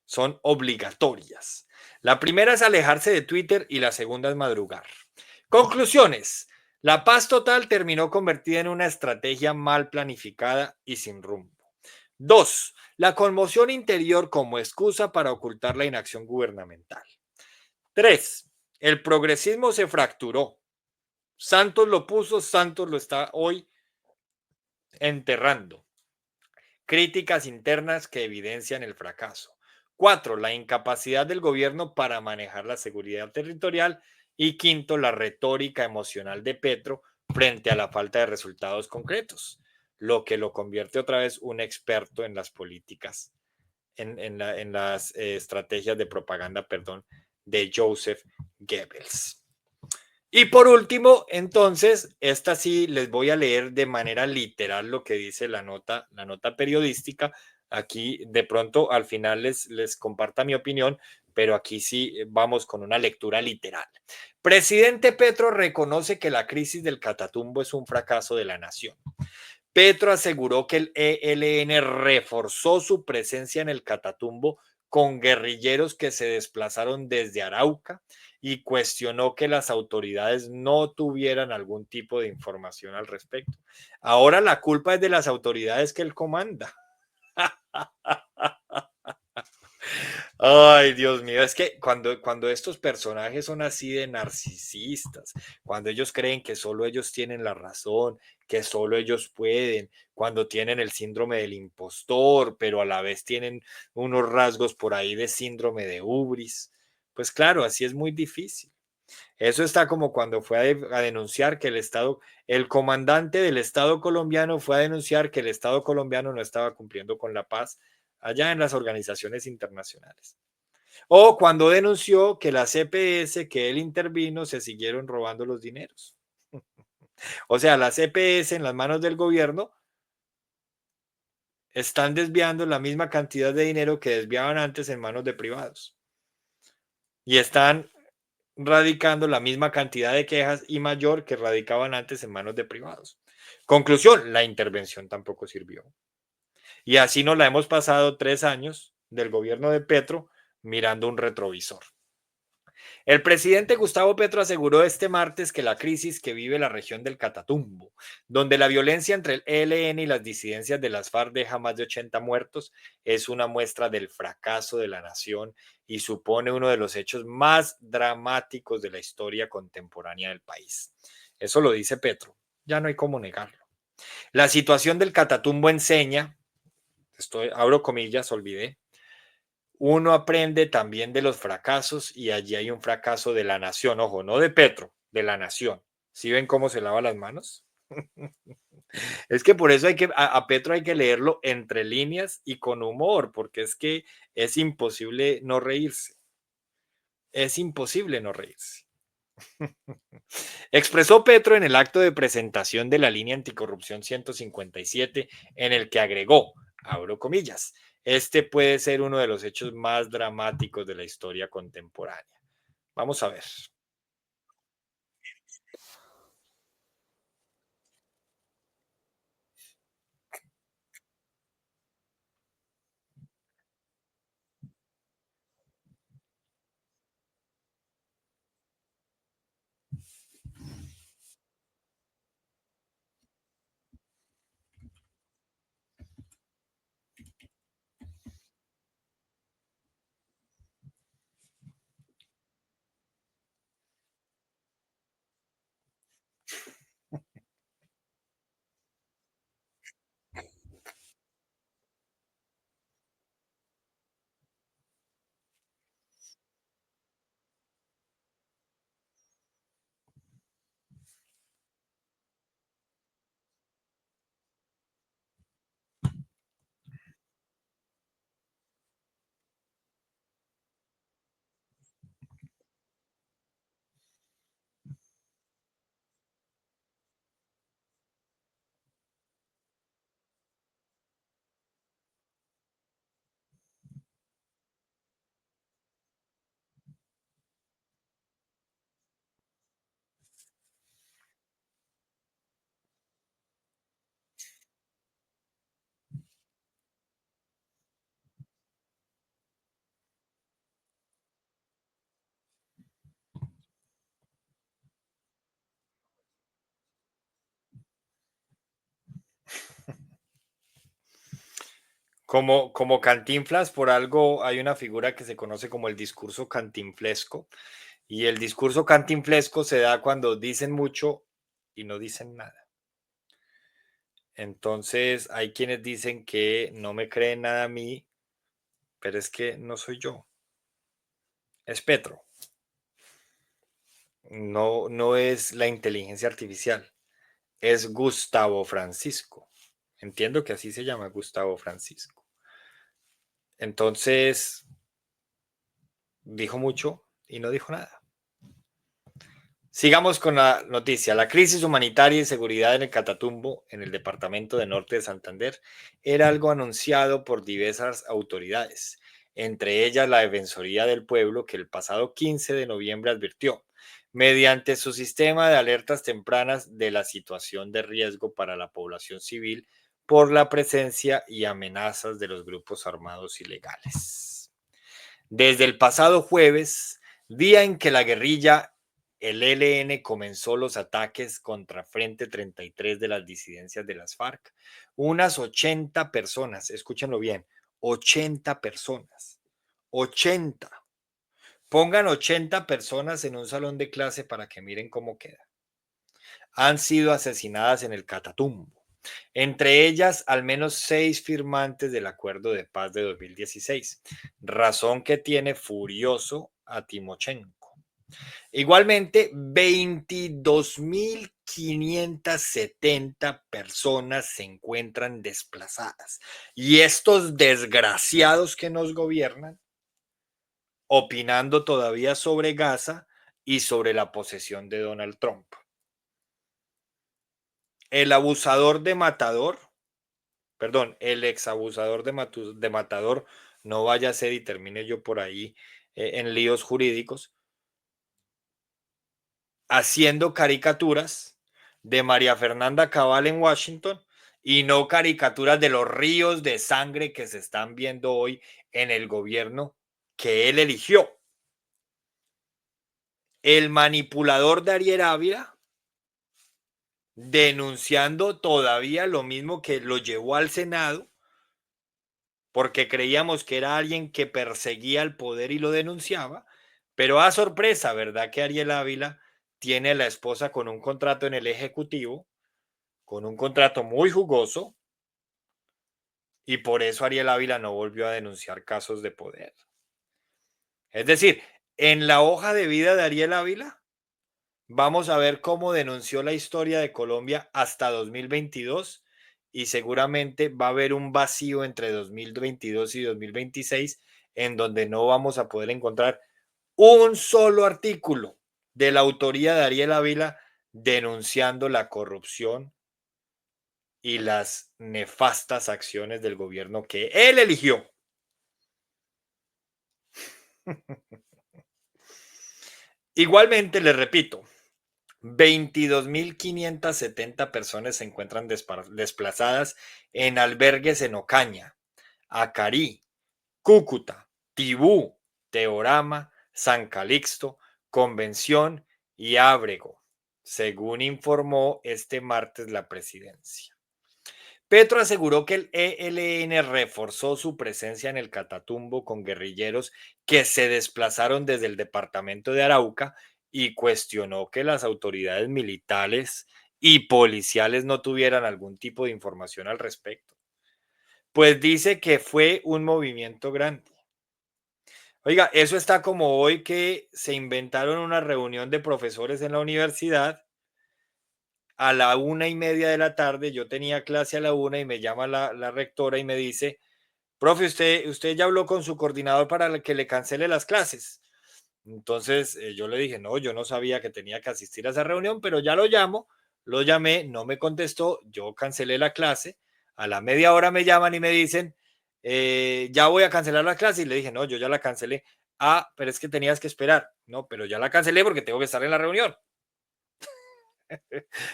Son obligatorias. La primera es alejarse de Twitter y la segunda es madrugar. Conclusiones. La paz total terminó convertida en una estrategia mal planificada y sin rumbo. 2. La conmoción interior como excusa para ocultar la inacción gubernamental. 3. El progresismo se fracturó. Santos lo puso, Santos lo está hoy enterrando. Críticas internas que evidencian el fracaso. 4. La incapacidad del gobierno para manejar la seguridad territorial. Y 5. La retórica emocional de Petro frente a la falta de resultados concretos, lo que lo convierte otra vez un experto en las políticas, en las estrategias de propaganda, de Joseph Goebbels. Y por último, entonces, esta sí les voy a leer de manera literal lo que dice la nota periodística. Aquí de pronto al final les comparta mi opinión, pero aquí sí vamos con una lectura literal. Presidente Petro reconoce que la crisis del Catatumbo es un fracaso de la nación. Petro aseguró que el ELN reforzó su presencia en el Catatumbo con guerrilleros que se desplazaron desde Arauca y cuestionó que las autoridades no tuvieran algún tipo de información al respecto. Ahora la culpa es de las autoridades que él comanda. Ay, Dios mío, es que cuando estos personajes son así de narcisistas, cuando ellos creen que solo ellos tienen la razón, que solo ellos pueden, cuando tienen el síndrome del impostor, pero a la vez tienen unos rasgos por ahí de síndrome de ubris, pues claro, así es muy difícil. Eso está como cuando fue a denunciar que el comandante del Estado colombiano fue a denunciar que el Estado colombiano no estaba cumpliendo con la paz allá en las organizaciones internacionales. O cuando denunció que la CPS que él intervino se siguieron robando los dineros. O sea, la CPS en las manos del gobierno están desviando la misma cantidad de dinero que desviaban antes en manos de privados. Y están radicando la misma cantidad de quejas y mayor que radicaban antes en manos de privados. Conclusión, la intervención tampoco sirvió. Y así nos la hemos pasado 3 años del gobierno de Petro mirando un retrovisor. El presidente Gustavo Petro aseguró este martes que la crisis que vive la región del Catatumbo, donde la violencia entre el ELN y las disidencias de las FARC deja más de 80 muertos, es una muestra del fracaso de la nación y supone uno de los hechos más dramáticos de la historia contemporánea del país. Eso lo dice Petro, ya no hay cómo negarlo. La situación del Catatumbo enseña, abro comillas, olvidé, uno aprende también de los fracasos y allí hay un fracaso de la nación, ojo, no de Petro, de la nación. ¿Sí ven cómo se lava las manos? Es que por eso a Petro hay que leerlo entre líneas y con humor, porque es que es imposible no reírse. Es imposible no reírse. Expresó Petro en el acto de presentación de la línea anticorrupción 157, en el que agregó, abro comillas, este puede ser uno de los hechos más dramáticos de la historia contemporánea. Vamos a ver. Como Cantinflas, por algo hay una figura que se conoce como el discurso cantinflesco, y el discurso cantinflesco se da cuando dicen mucho y no dicen nada. Entonces, hay quienes dicen que no me creen nada a mí, pero es que no soy yo, es Petro. No, no es la inteligencia artificial, es Gustavo Francisco. Entiendo que así se llama Gustavo Francisco. Entonces, dijo mucho y no dijo nada. Sigamos con la noticia. La crisis humanitaria y seguridad en el Catatumbo, en el departamento de Norte de Santander, era algo anunciado por diversas autoridades, entre ellas la Defensoría del Pueblo, que el pasado 15 de noviembre advirtió, mediante su sistema de alertas tempranas, de la situación de riesgo para la población civil por la presencia y amenazas de los grupos armados ilegales. Desde el pasado jueves, día en que la guerrilla, el ELN, comenzó los ataques contra Frente 33 de las disidencias de las FARC, unas 80 personas, escúchenlo bien, 80 personas, 80. Pongan 80 personas en un salón de clase para que miren cómo queda. Han sido asesinadas en el Catatumbo. Entre ellas, al menos 6 firmantes del Acuerdo de Paz de 2016, razón que tiene furioso a Timochenko. Igualmente, 22.570 personas se encuentran desplazadas. Y estos desgraciados que nos gobiernan, opinando todavía sobre Gaza y sobre la posesión de Donald Trump. El abusador de Matador, perdón, el ex abusador de Matador, no vaya a ser y termine yo por ahí en líos jurídicos, haciendo caricaturas de María Fernanda Cabal en Washington y no caricaturas de los ríos de sangre que se están viendo hoy en el gobierno que él eligió. el manipulador de Ariel Ávila, denunciando todavía lo mismo que lo llevó al Senado, porque creíamos que era alguien que perseguía el poder y lo denunciaba, pero a sorpresa, ¿verdad? Que Ariel Ávila tiene a la esposa con un contrato en el Ejecutivo, con un contrato muy jugoso, y por eso Ariel Ávila no volvió a denunciar casos de poder. Es decir, en la hoja de vida de Ariel Ávila, vamos a ver cómo denunció la historia de Colombia hasta 2022 y seguramente va a haber un vacío entre 2022 y 2026 en donde no vamos a poder encontrar un solo artículo de la autoría de Ariel Ávila denunciando la corrupción y las nefastas acciones del gobierno que él eligió. Igualmente, les repito, 22.570 personas se encuentran desplazadas en albergues en Ocaña, Acarí, Cúcuta, Tibú, Teorama, San Calixto, Convención y Ábrego, según informó este martes la presidencia. Petro aseguró que el ELN reforzó su presencia en el Catatumbo con guerrilleros que se desplazaron desde el departamento de Arauca y cuestionó que las autoridades militares y policiales no tuvieran algún tipo de información al respecto. Pues dice que fue un movimiento grande. Oiga, eso está como hoy que se inventaron una reunión de profesores en la universidad a la 1:30 de la tarde. Yo tenía clase a la 1 y me llama la rectora y me dice, profe, usted ya habló con su coordinador para que le cancele las clases. Entonces yo le dije, no, yo no sabía que tenía que asistir a esa reunión, pero ya lo llamo, lo llamé, no me contestó, yo cancelé la clase, a la media hora me llaman y me dicen, ya voy a cancelar la clase y le dije, no, yo ya la cancelé. Ah, pero es que tenías que esperar. No, pero ya la cancelé porque tengo que estar en la reunión.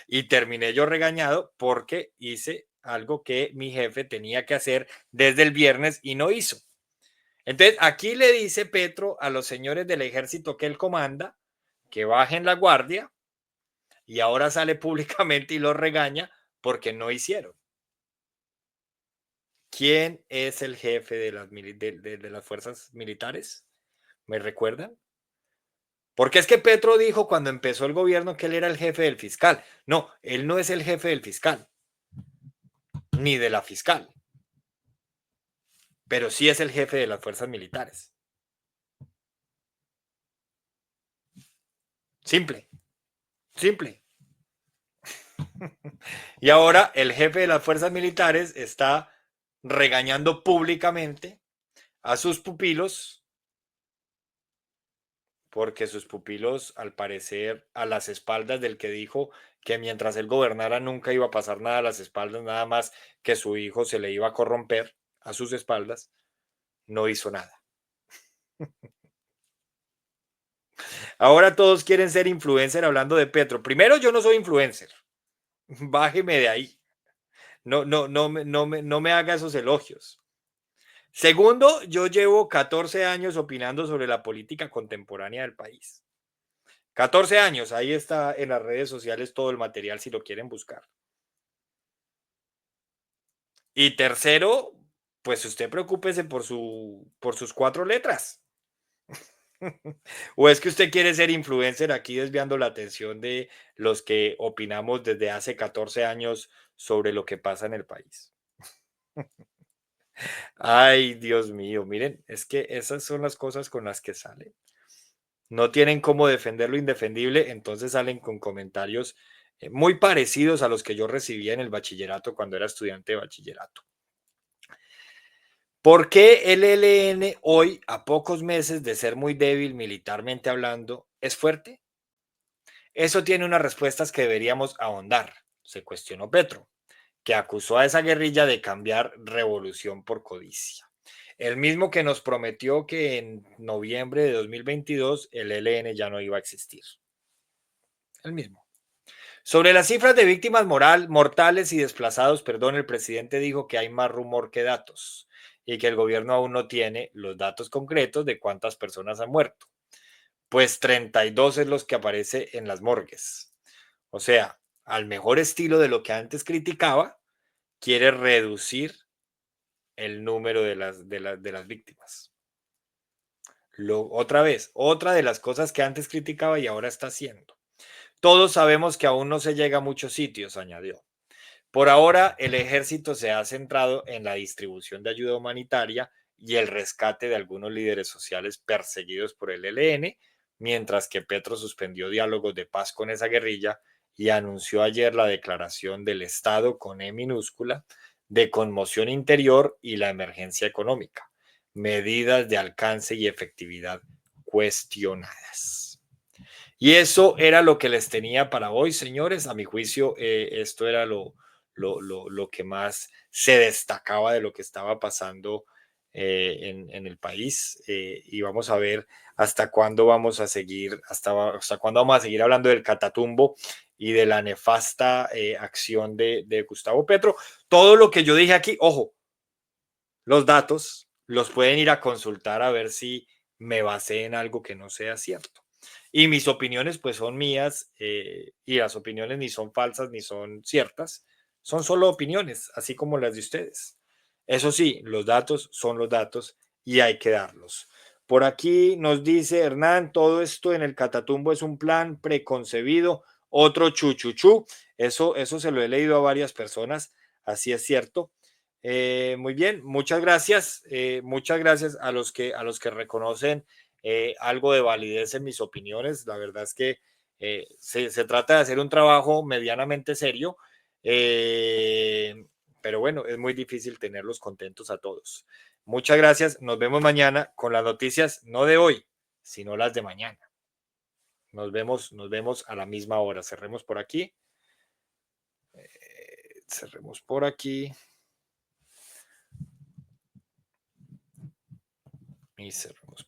Y terminé yo regañado porque hice algo que mi jefe tenía que hacer desde el viernes y no hizo. Entonces, aquí le dice Petro a los señores del ejército que él comanda que bajen la guardia y ahora sale públicamente y los regaña porque no hicieron. ¿Quién es el jefe de las fuerzas militares? ¿Me recuerdan? Porque es que Petro dijo cuando empezó el gobierno que él era el jefe del fiscal. No, él no es el jefe del fiscal, ni de la fiscal, pero sí es el jefe de las fuerzas militares. Simple, simple. Y ahora el jefe de las fuerzas militares está regañando públicamente a sus pupilos porque sus pupilos, al parecer, a las espaldas del que dijo que mientras él gobernara nunca iba a pasar nada a las espaldas, nada más que su hijo se le iba a corromper a sus espaldas, no hizo nada. Ahora todos quieren ser influencer hablando de Petro. Primero, yo no soy influencer. Bájeme de ahí. No me haga esos elogios. Segundo, yo llevo 14 años opinando sobre la política contemporánea del país. 14 años, ahí está en las redes sociales todo el material si lo quieren buscar. Y tercero, pues usted preocúpese por sus 4 letras. ¿O es que usted quiere ser influencer aquí desviando la atención de los que opinamos desde hace 14 años sobre lo que pasa en el país? Ay, Dios mío, miren, es que esas son las cosas con las que salen. No tienen cómo defender lo indefendible, entonces salen con comentarios muy parecidos a los que yo recibía en el bachillerato cuando era estudiante de bachillerato. ¿Por qué el ELN hoy, a pocos meses de ser muy débil militarmente hablando, es fuerte? Eso tiene unas respuestas que deberíamos ahondar, se cuestionó Petro, que acusó a esa guerrilla de cambiar revolución por codicia. El mismo que nos prometió que en noviembre de 2022 el ELN ya no iba a existir. El mismo. Sobre las cifras de víctimas mortales y desplazados, perdón, el presidente dijo que hay más rumor que datos y que el gobierno aún no tiene los datos concretos de cuántas personas han muerto. pues 32 es los que aparece en las morgues. O sea, al mejor estilo de lo que antes criticaba, quiere reducir el número de las víctimas. Otra vez, otra de las cosas que antes criticaba y ahora está haciendo. Todos sabemos que aún no se llega a muchos sitios, añadió. Por ahora, el ejército se ha centrado en la distribución de ayuda humanitaria y el rescate de algunos líderes sociales perseguidos por el ELN, mientras que Petro suspendió diálogos de paz con esa guerrilla y anunció ayer la declaración del estado con E minúscula de conmoción interior y la emergencia económica, medidas de alcance y efectividad cuestionadas. Y eso era lo que les tenía para hoy, señores. A mi juicio, esto era lo que más se destacaba de lo que estaba pasando en el país. Y vamos a ver hasta cuándo vamos a seguir, hasta cuándo vamos a seguir hablando del Catatumbo y de la nefasta acción de Gustavo Petro. Todo lo que yo dije aquí, ojo, los datos los pueden ir a consultar a ver si me basé en algo que no sea cierto. Y mis opiniones pues son mías y las opiniones ni son falsas ni son ciertas, son solo opiniones, así como las de ustedes. Eso sí, los datos son los datos y hay que darlos. Por aquí nos dice Hernán, todo esto en el Catatumbo es un plan preconcebido, otro chuchuchú. Eso se lo he leído a varias personas, así es cierto. Muy bien, muchas gracias a los que reconocen algo de validez en mis opiniones. La verdad es que se trata de hacer un trabajo medianamente serio, eh, pero bueno, es muy difícil tenerlos contentos a todos. Muchas gracias, nos vemos mañana con las noticias, no de hoy, sino las de mañana. Nos vemos a la misma hora. Cerremos por aquí y cerremos.